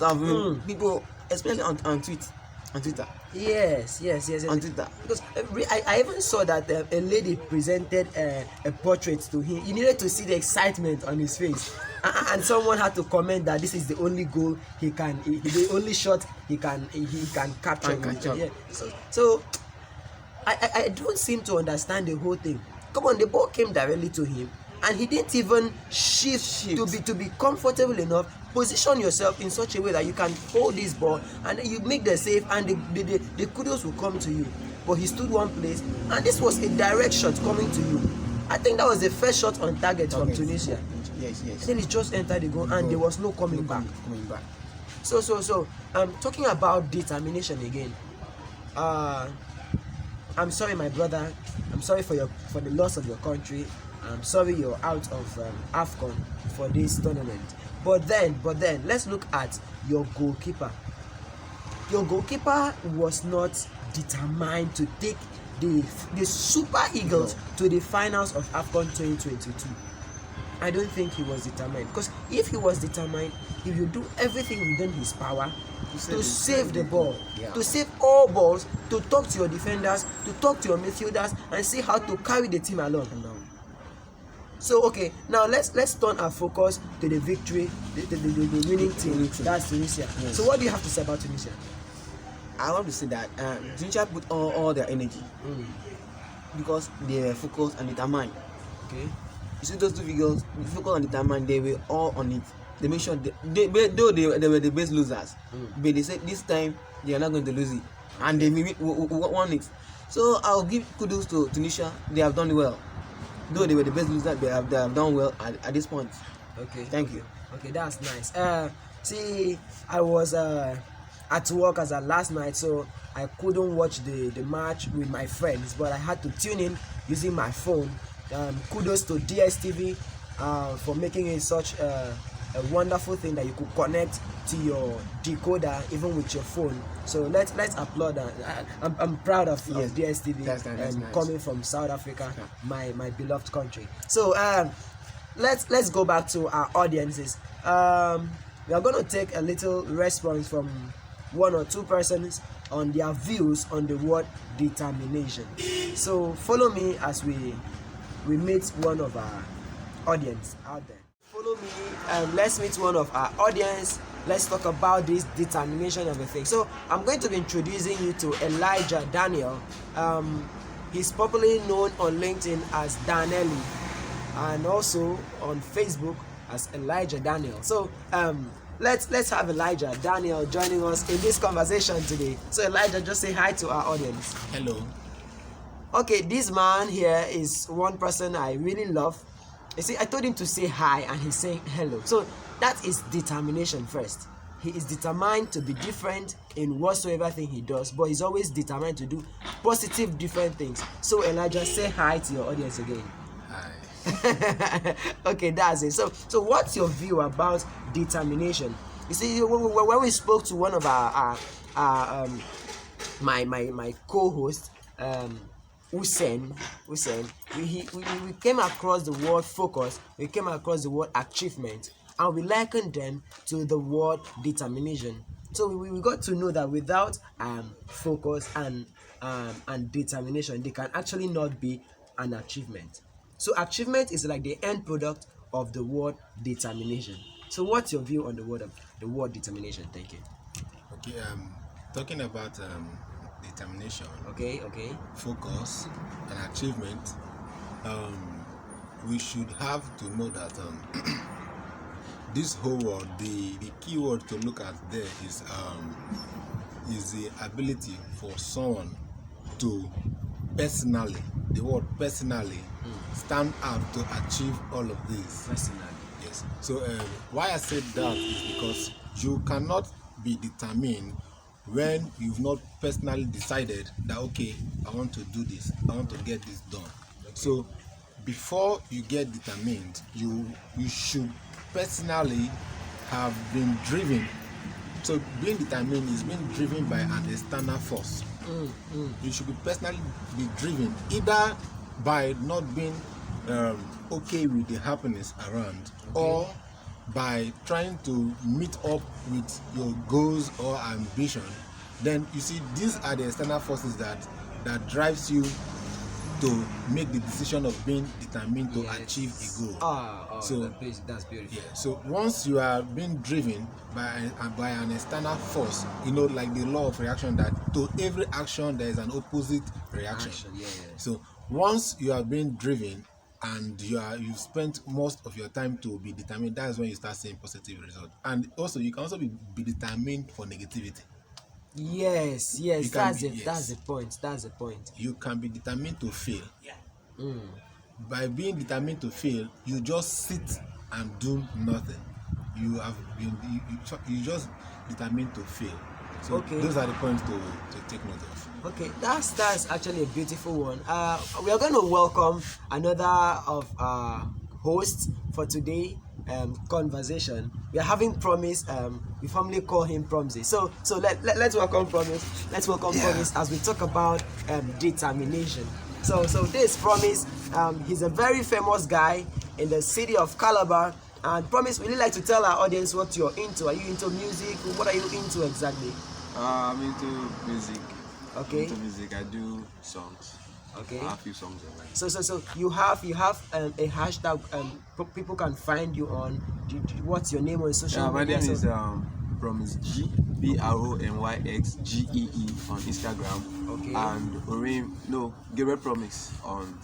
of him. People, especially on Twitter. Yes. On Twitter. Because I even saw that a lady presented a portrait to him. You needed to see the excitement on his face, and someone had to comment that this is the only goal the only shot he can capture. Yeah. So I don't seem to understand the whole thing. Come on, the ball came directly to him, and he didn't even shift. To be comfortable enough. Position yourself in such a way that you can hold this ball and you make the save, and the kudos will come to you. But he stood one place, and this was a direct shot coming to you. I think that was the first shot on target from Tunisia. Yes. And then he just entered the goal, and there was no coming back. So talking about determination again. I'm sorry, my brother. I'm sorry for the loss of your country. I'm sorry you're out of AFCON for this tournament. But then, let's look at your goalkeeper. Your goalkeeper was not determined to take the Super Eagles to the finals of AFCON 2022. I don't think he was determined, because if he was determined, he will do everything within his power to save the ball, to save all balls, to talk to your defenders, to talk to your midfielders, and see how to carry the team along. So okay, now let's turn our focus to the victory, the winning team. That's Tunisia. Yes. So what do you have to say about Tunisia? I want to say that Tunisia put all their energy because they were focused and determined. Okay. You see those 2 figures, focused and determined, they were all on it. They make sure though they were the best losers, but they said this time they are not going to lose it. and they won it. So I'll give kudos to Tunisia. They have done well. Though they were the best loser, they have done well at this point. Okay. Thank you. Okay, that's nice. See, I was at work as last night, so I couldn't watch the match with my friends, but I had to tune in using my phone. Kudos to DSTV for making it such a wonderful thing that you could connect to your decoder even with your phone. So let's applaud that. I'm proud of DSTV that's nice. coming from South Africa, my beloved country. So let's go back to our audiences. We are going to take a little response from one or two persons on their views on the word determination. So follow me as we meet one of our audience out there. Follow me and let's meet one of our audience. Let's talk about this determination of a thing. So I'm going to be introducing you to Elijah Daniel. He's popularly known on LinkedIn as Danelli and also on Facebook as Elijah Daniel. So let's have Elijah Daniel joining us in this conversation today. So Elijah, just say hi to our audience. Hello. Okay, this man here is one person I really love. You see, I told him to say hi and he's saying hello. So that is determination first. He is determined to be different in whatsoever thing he does, but he's always determined to do positive different things. So Elijah, say hi to your audience again. Hi. Okay, that's it. So what's your view about determination? You see, when we spoke to one of my co-host, Hussein, we came across the word focus, we came across the word achievement, and we likened them to the word determination. So we got to know that without focus and determination, they can actually not be an achievement. So achievement is like the end product of the word determination. So what's your view on the word determination? Thank you. Okay. Talking about determination. Okay. Focus and achievement. We should have to know that this whole world, the key word to look at there is the ability for someone to personally, the word personally, stand out to achieve all of this. Personally. Yes. So why I said that is because you cannot be determined when you've not personally decided that, okay, I want to do this, I want to get this done. Okay. So before you get determined, you should personally have been driven. So being determined is being driven by an external force. You should be personally be driven either by not being okay with the happiness around, or by trying to meet up with your goals or ambition. Then you see, these are the external forces that drives you to make the decision of being determined to achieve a goal. So that's beautiful. Yeah. So once you are being driven by an external force, like the law of reaction, that to every action there is an opposite reaction. So once you are being driven and you've spent most of your time to be determined, that's when you start seeing positive results. And also you can also be determined for negativity. Yes, that's the point. You can be determined to fail. By being determined to fail, you just sit and do nothing. You just determined to fail. So those are the points to take note of. Okay, that's actually a beautiful one. We are going to welcome another of our hosts for today conversation. We are having Promise. We formally call him Promsy. So let's welcome Promise. Let's welcome Promise as we talk about determination. So this Promise, he's a very famous guy in the city of Calabar. And Promise, would you like to tell our audience what you're into? Are you into music? What are you into exactly? I'm into music. Okay. Into music, I do songs. Okay. I have a few songs online. So you have a hashtag people can find you on. What's your name on social media? My name is Promise G, PROMYXGEE on Instagram. Okay. And Gabriel Promise on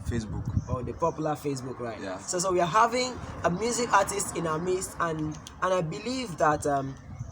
Facebook. Oh, the popular Facebook, right? Yeah. So we are having a music artist in our midst, and I believe that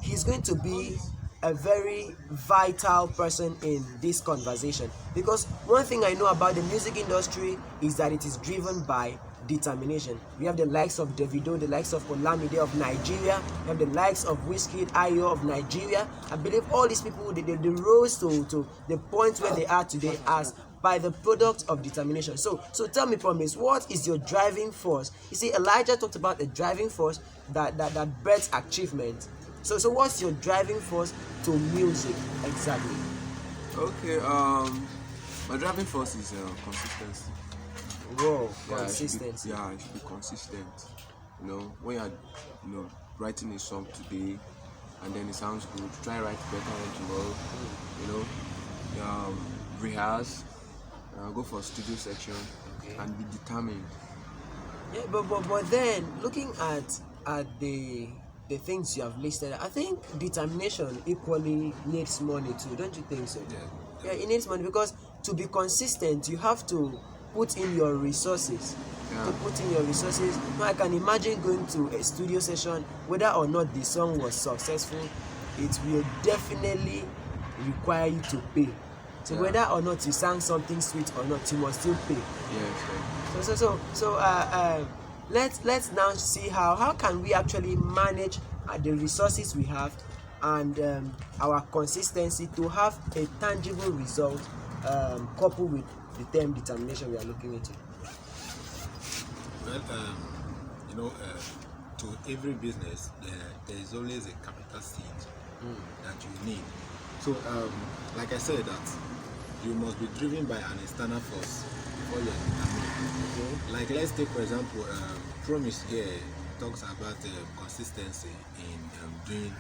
he's going to be a very vital person in this conversation, because one thing I know about the music industry is that it is driven by determination. We have the likes of Davido, the likes of Olamide of Nigeria, we have the likes of Wizkid, Ayo of Nigeria. I believe all these people, they rose to the point where they are today as by the product of determination. So tell me, Promise, what is your driving force? You see, Elijah talked about a driving force that breeds achievement. So what's your driving force to music exactly? Okay, my driving force is consistency. Whoa, Yeah, consistency. I should be consistent. You know, when you're writing a song today and then it sounds good, try write better than tomorrow. You know, rehearse, go for studio section, and be determined. Yeah, but then looking at the things you have listed, I think determination equally needs money too, don't you think so? Yeah, it needs money, because to be consistent, you have to put in your resources. Now, I can imagine going to a studio session, whether or not the song was successful, it will definitely require you to pay. So whether or not you sang something sweet or not, you must still pay. Yes. So let's now see how can we actually manage the resources we have and our consistency to have a tangible result, coupled with the term determination we are looking into. Well, to every business, there is always a capital seed that you need. So, like I said, that you must be driven by an external force before you are determined. Like, let's take, for example, Promise here talks about consistency in doing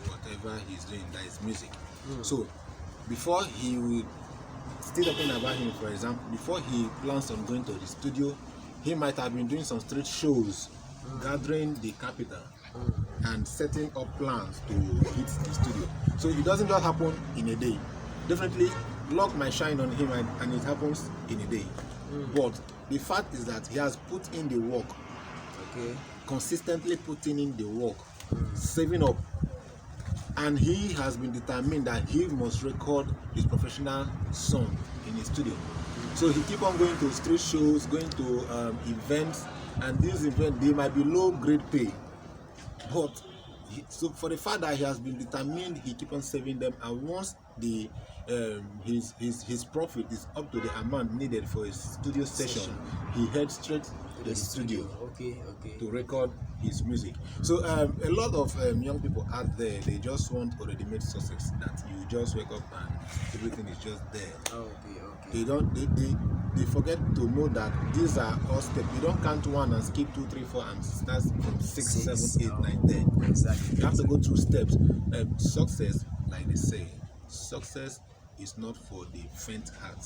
whatever he's doing, that is music. So, before he would, still talking about him, for example, before he plans on going to the studio, he might have been doing some street shows, gathering the capital and setting up plans to hit the studio. So it doesn't just happen in a day. Definitely luck might shine on him and it happens in a day. But the fact is that he has put in the work, consistently putting in the work, saving up, and he has been determined that he must record his professional song in his studio. So he keep on going to street shows, going to events, and these events, they might be low grade pay, but so for the fact that he has been determined, he keep on saving them, and once the his profit is up to the amount needed for his studio session, he heads straight to the studio to record his music. So a lot of young people out there, they just want already made success, that you just wake up and everything is just there. They forget to know that these are all steps. You don't count one and skip 2, 3, 4 and start from 6, 7, 8, 9, 10. Exactly. You have to go through steps. Success, like they say, success is not for the faint heart.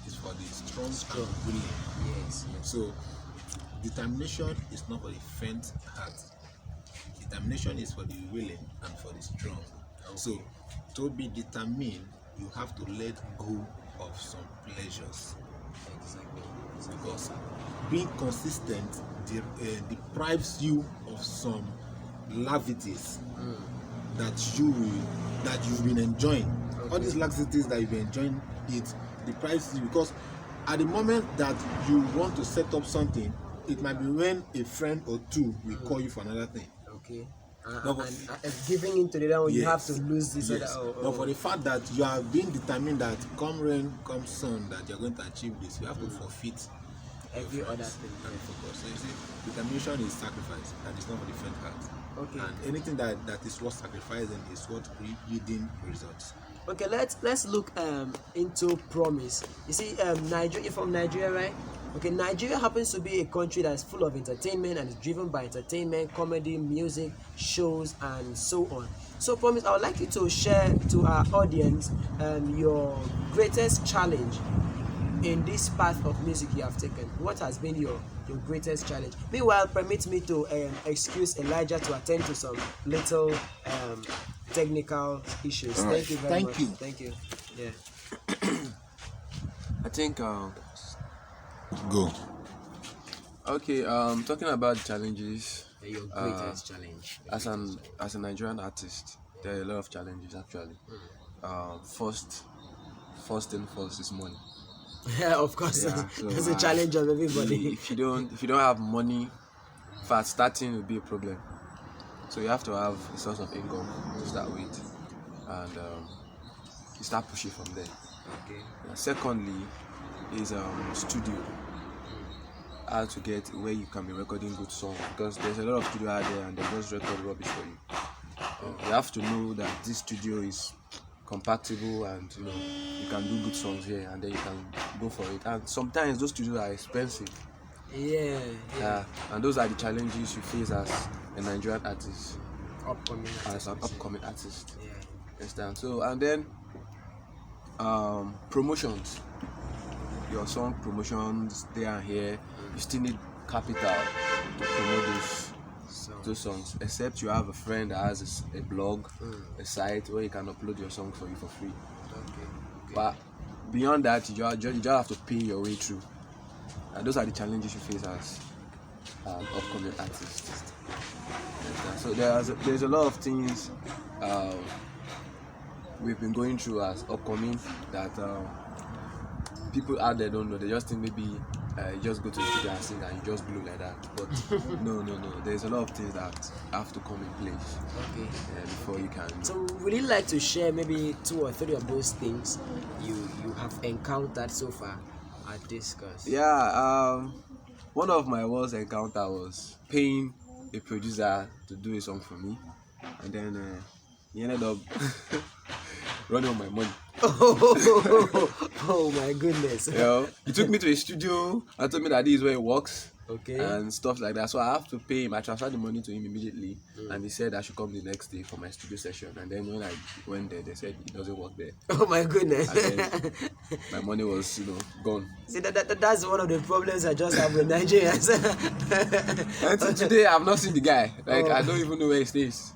It's for the strong and willing. Yes. So determination is not for the faint heart. Determination is for the willing and for the strong. So to be determined, you have to let go of some pleasures. Because being consistent deprives you of some lavities that you've been enjoying. All these laxities that you've been enjoying, it deprives you, because at the moment that you want to set up something, it might be when a friend or two will call you for another thing. And giving into the one, you have to lose this other. But for the fact that you have been determined that come rain, come sun, that you're going to achieve this, you have to forfeit every other thing and focus. So you see, determination is sacrifice, and it's not for the faint heart. And anything that is worth sacrificing is what yielding results. Okay, let's look into Promise. You see, Nigeria, you're from Nigeria, right? Okay, Nigeria happens to be a country that's full of entertainment and is driven by entertainment, comedy, music, shows, and so on. So, Promise, I would like you to share to our audience your greatest challenge in this path of music you have taken. What has been your greatest challenge? Meanwhile, permit me to excuse Elijah to attend to some little technical issues. Right. Thank you very much. Thank you. Thank you. Yeah. I think Go. okay, talking about challenges, Your greatest challenge. as a Nigerian artist, there are a lot of challenges actually. First thing first is money. Yeah, of course. Yeah, so, That's a challenge of everybody. If you don't have money, in fact, starting will be a problem. So you have to have a source of income to start with, and you start pushing from there. Okay. Secondly, is studio. How to get where you can be recording good songs, because there's a lot of studio out there and they just record rubbish for you. You have to know that this studio is compatible and you can do good songs here, and then you can go for it. And sometimes those studios are expensive. Yeah. And those are the challenges you face as a Nigerian artist, As an upcoming artist. Yeah. Understand? So, and then promotions. Your song promotions there and here. You still need capital to promote those songs. Except you have a friend that has a blog, a site where you can upload your song for you for free. Okay. But beyond that, you just have to pay your way through. And those are the challenges you face as an upcoming artist. So there's a lot of things we've been going through as upcoming that people out there don't know. They just think maybe you just go to the studio and sing and you just blow like that. But no. There's a lot of things that have to come in place before you can. So would you like to share maybe 2 or 3 of those things you have encountered so far at this course? Yeah, one of my worst encounter was paying a producer to do a song for me, and then he ended up running on my money. Oh my goodness. He took me to a studio and told me that this is where it works. Okay. And stuff like that. So I have to pay him. I transferred the money to him immediately, and he said I should come the next day for my studio session. And then when I went there, they said it doesn't work there. Oh my goodness. And then my money was, gone. See, that's one of the problems I just have with Nigerians. Until today, I've not seen the guy. I don't even know where he stays.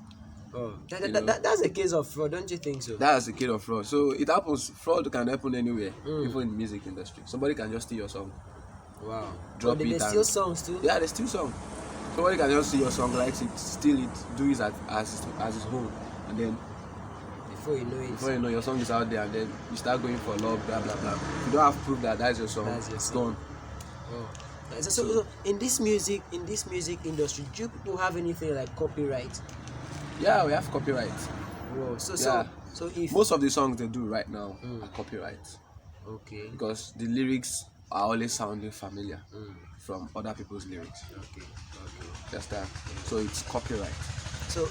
Oh, that's a case of fraud, don't you think so? That's a case of fraud. So it happens. Fraud can happen anywhere, even in the music industry. Somebody can just steal your song. Wow. Drop They it. steal songs too? Yeah, they steal songs. Somebody can just see your song, likes it, steal it, do it as his own, and then Before you know your song is out there, and then you start going for love, blah blah blah. If you don't have proof that that's your song, it's gone. Oh. So in this music industry, do you people have anything like copyright? Yeah, we have copyright. Whoa. So if Most of the songs they do right now are copyright. Okay. Because the lyrics are always sounding familiar from other people's lyrics. Okay. Just that. So it's copyright. So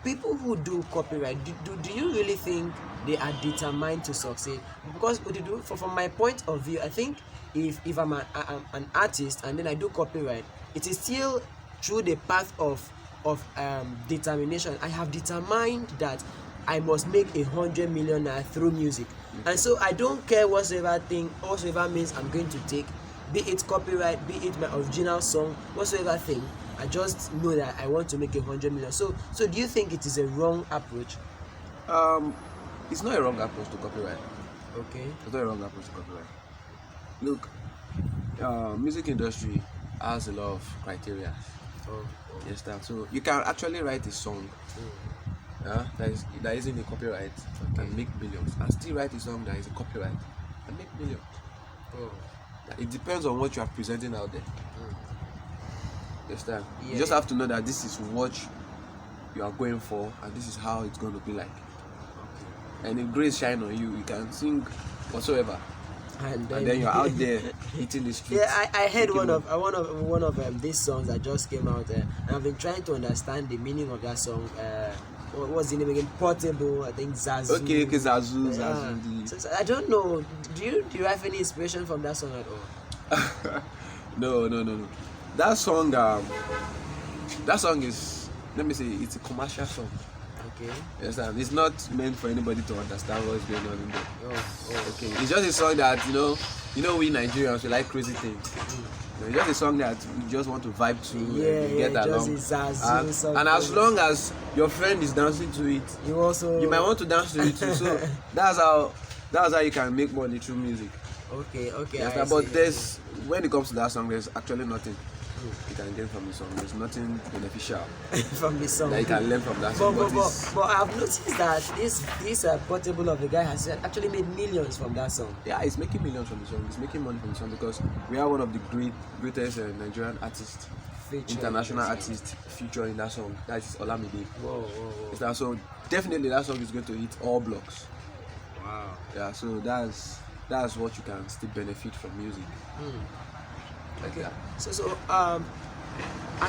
people who do copyright, do you really think they are determined to succeed? Because from my point of view, I think if I'm an artist and then I do copyright, it is still through the path of determination. I have determined that I must make 100 million naira through music, and so I don't care whatsoever means I'm going to take, be it copyright, be it my original song, whatsoever thing. I just know that I want to make 100 million. So do you think it is a wrong approach? It's not a wrong approach to copyright. Okay. It's not a wrong approach to copyright. Look, music industry has a lot of criteria. Yes, so you can actually write a song that isn't a copyright and make millions, and still write a song that is a copyright and make millions. It depends on what you are presenting out there. Yes, you just have to know that this is what you are going for, and this is how it's going to be like. And if grace shine on you, you can sing whatsoever. And then you're out there hitting the streets. Yeah, I heard one of these songs that just came out, and I've been trying to understand the meaning of that song. What was the name again? Portable, I think Zazu. Okay, Zazu. So I don't know. Do you derive any inspiration from that song at all? No. That song is, let me say, it's a commercial song. Okay. Yes, it's not meant for anybody to understand what's going on in there. Okay. It's just a song that we Nigerians, we like crazy things. It's just a song that we just want to vibe to, get along. And as long as your friend is dancing to it, you might want to dance to it too. So that's how you can make money through music. Okay. Yes, but when it comes to that song, there's actually nothing. you can gain from the song. There's nothing beneficial from the song. that you can learn from that song. But I've noticed that this portable of the guy has actually made millions from that song. Yeah, he's making millions from the song. He's making money from the song because we are one of the greatest Nigerian artists, international artists featured in that song. That is Olamide. Whoa. So definitely that song is going to hit all blocks. Wow. Yeah, so that's what you can still benefit from music. Okay. So are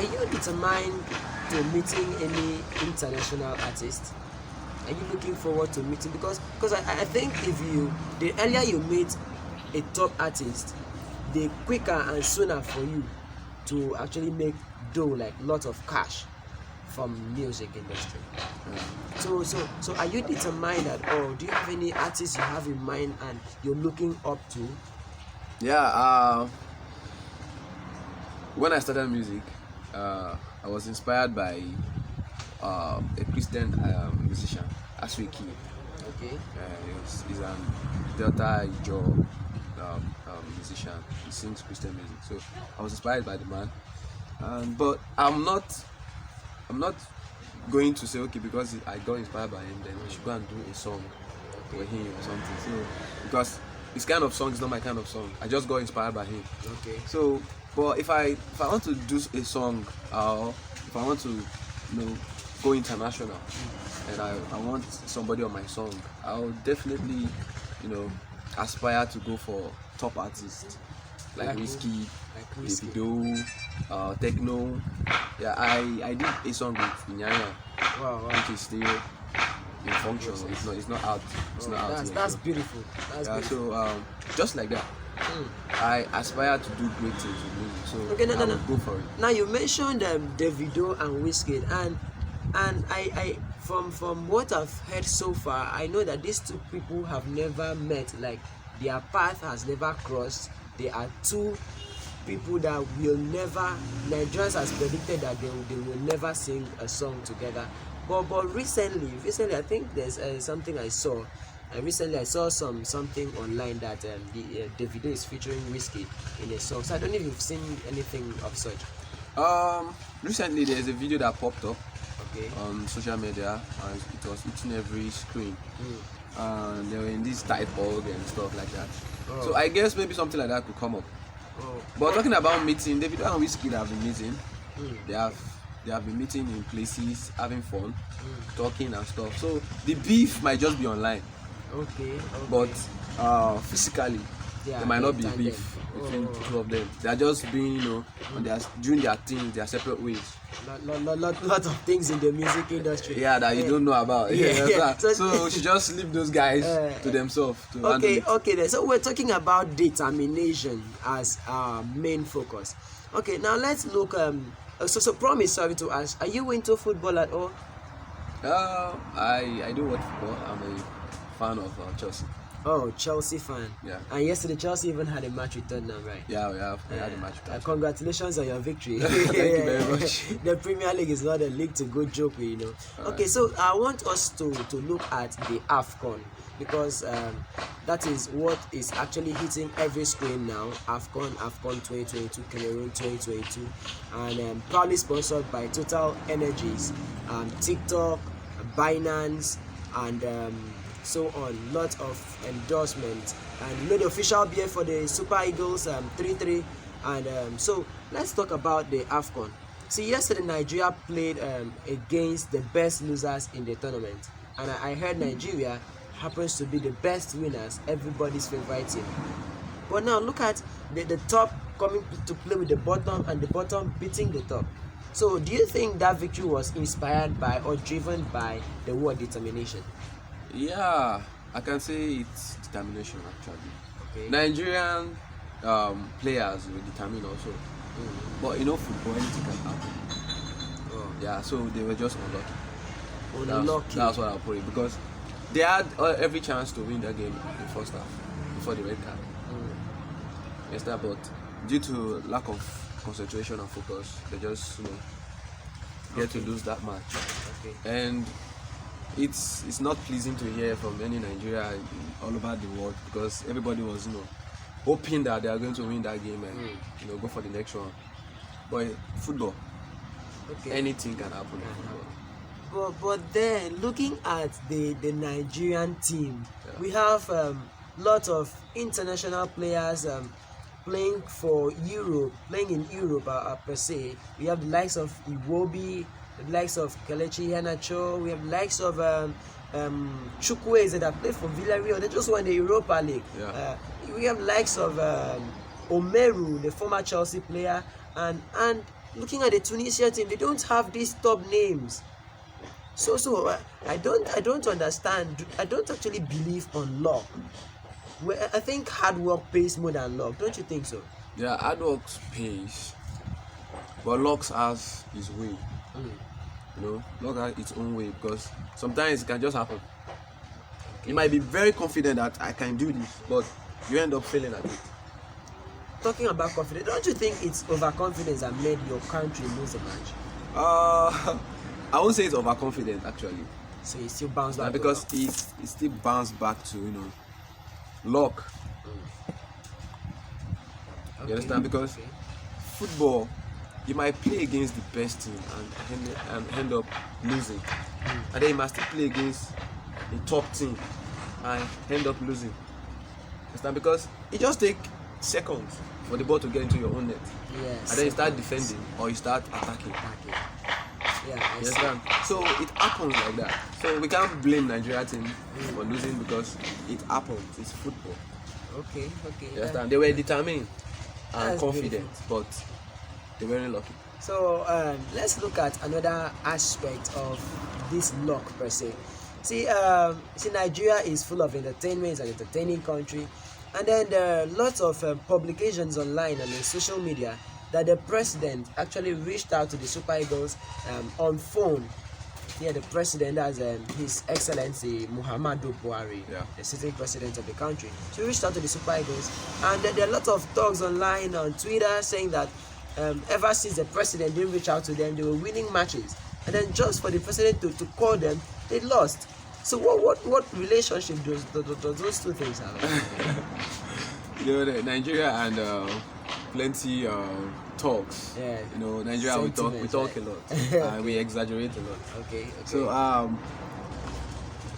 you determined to meeting any international artist? Are you looking forward to meeting? Because I think the earlier you meet a top artist, the quicker and sooner for you to actually make dough, like lots of cash from music industry. So are you determined at all? Do you have any artists you have in mind and you're looking up to? Yeah, when I started music, I was inspired by a Christian musician, Asweki. Okay. He's an Delta Ijo musician. He sings Christian music. So I was inspired by the man. But I'm not going to say, okay, because I got inspired by him, then I should go and do a song with him or something. So because his kind of song is not my kind of song. I just got inspired by him. Okay. So, but if I want to do a song, or if I want to, go international, and I want somebody on my song, I'll definitely, aspire to go for top artists like Whiskey, Davido, Techno. Yeah, I did a song with Nyanya, which is still in function. It's not out. It's not out yet. That's beautiful. So just like that, I aspire to do great things with music. So okay, I will go for it. Now you mentioned Davido and Whiskey, and I from what I've heard so far, I know that these two people have never met. Like their path has never crossed. They are two people that will never. Nigerians has predicted that they will never sing a song together. But recently I think there's something I saw. Recently I saw something online that Davido is featuring Whiskey in a song. So I don't know if you've seen anything of such. Recently there's a video that popped up on social media, and it was hitting every screen. And they were in this tight bog and stuff like that. So I guess maybe something like that could come up. But talking about meeting, Davido and Whiskey have been meeting. They have been meeting in places, having fun, talking and stuff. So the beef might just be online. But physically, there might not be beef between the two of them. They are just being, doing their things, their separate ways. Lot of things in the music industry. Yeah, that you don't know about. So we should just leave those guys to themselves. Okay. Then. So we're talking about determination as our main focus. Okay, now let's look. So promise, sorry to ask, are you into football at all? I do watch football. I'm a fan of Chelsea. Oh, Chelsea fan. Yeah. And yesterday Chelsea even had a match with Tottenham, right? Yeah, we had a match with Tottenham. Congratulations on your victory. Thank you very much. The Premier League is not a league to go joke with, Okay, so I want us to look at the AFCON, because that is what is actually hitting every screen now. AFCON 2022, Cameroon 2022, and proudly sponsored by Total Energies, TikTok, Binance, and so on. Lots of endorsements, and the official beer for the Super Eagles 3-3. And so let's talk about the AFCON. See, yesterday Nigeria played against the best losers in the tournament, and I heard Nigeria happens to be the best winners, everybody's favorite team. But now look at the top coming to play with the bottom, and the bottom beating the top. So do you think that victory was inspired by or driven by the word determination? Yeah, I can say it's determination actually. Okay. Nigerian players were determined also. But football, anything can happen. Yeah, so they were just unlucky. That's what I'll put it, because they had every chance to win that game in the first half before the red card. Yes, but due to lack of concentration and focus, they just get to lose that match. And it's not pleasing to hear from any Nigeria all over the world, because everybody was hoping that they are going to win that game and go for the next one. But football, Okay. anything can happen in football. But then looking at the Nigerian team, Yeah. we have lots of international players playing for Europe, playing in Europe per se. We have the likes of Iwobi, the likes of Kelechi Iheanacho, we have the likes of Chukwueze that played for Villarreal. They just won the Europa League. Yeah. We have the likes of Omeru, the former Chelsea player, and looking at the Tunisia team, they don't have these top names. So I don't understand. I don't actually believe on luck. I think hard work pays more than luck. Don't you think so? Yeah, hard work pays, but luck has his way. You know, luck has its own way because sometimes it can just happen. You might be very confident that I can do this, but you end up failing at it. Talking about confidence, don't you think it's overconfidence that made your country lose the match? I won't say it's overconfident actually. So you still bounce back? Because it still bounced back to luck. You understand? Because football, you might play against the best team and end up losing, and then you must still play against the top team and end up losing. Understand? Because it just takes seconds for the ball to get into your own net, Yes. and then you start defending or you start attacking. Yeah, I You see. understand? So it happens like that. So we can't blame Nigeria team for losing because it happens. It's football. Okay. You understand? They were determined and That's confident, but they weren't lucky. So let's look at another aspect of this luck per se. See, Nigeria is full of entertainment. It's an entertaining country, and then there are lots of publications online and on social media that the president actually reached out to the Super Eagles on phone. Yeah, the president has His Excellency Muhammadu Buhari, Yeah. the sitting president of the country. So he reached out to the Super Eagles, and there are lots of talks online on Twitter saying that ever since the president didn't reach out to them, they were winning matches, and then just for the president to call them, they lost. So what relationship does those two things have? Nigeria and plenty talks. Yeah. Nigeria we talk Sentiments, a right? lot and we exaggerate a lot. Okay. So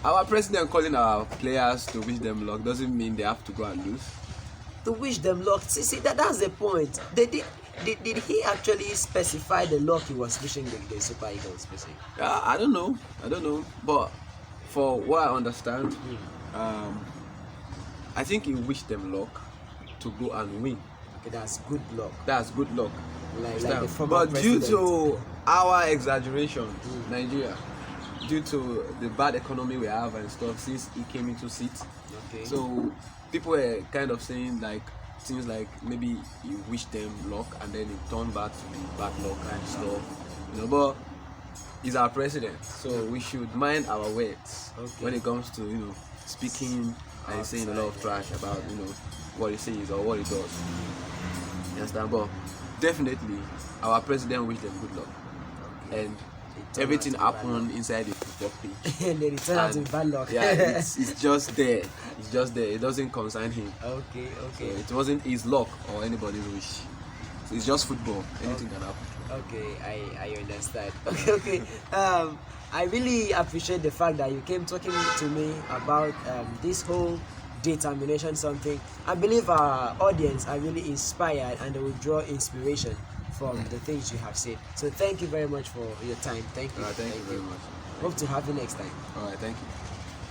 our president calling our players to wish them luck doesn't mean they have to go and lose. To wish them luck. See, that's the point. Did he actually specify the luck he was wishing the Super Eagles? I don't know. But for what I understand, I think he wished them luck to go and win. Okay, that's good luck. That's good luck. Like the former But president. due to our exaggeration, Nigeria, due to the bad economy we have and stuff since he came into seat, Okay. so people were kind of saying like things like maybe he wished them luck and then it turned back to be bad luck and stuff. But he's our president, so we should mind our words when it comes to speaking and saying a lot of trash about what he says or what he does. You understand? But definitely our president wished them good luck, and everything happened inside the football pitch. And then it turned out to be bad luck. Yeah, it's just there. It's just there. It doesn't concern him. Okay. So it wasn't his luck or anybody's wish. So it's just football. Anything can happen. Okay, I understand. Okay. I really appreciate the fact that you came talking to me about this whole determination something. I believe our audience are really inspired and they will draw inspiration from the things you have said. So thank you very much for your time. Thank you. Thank you very much. Hope to have you next time. All right, thank you.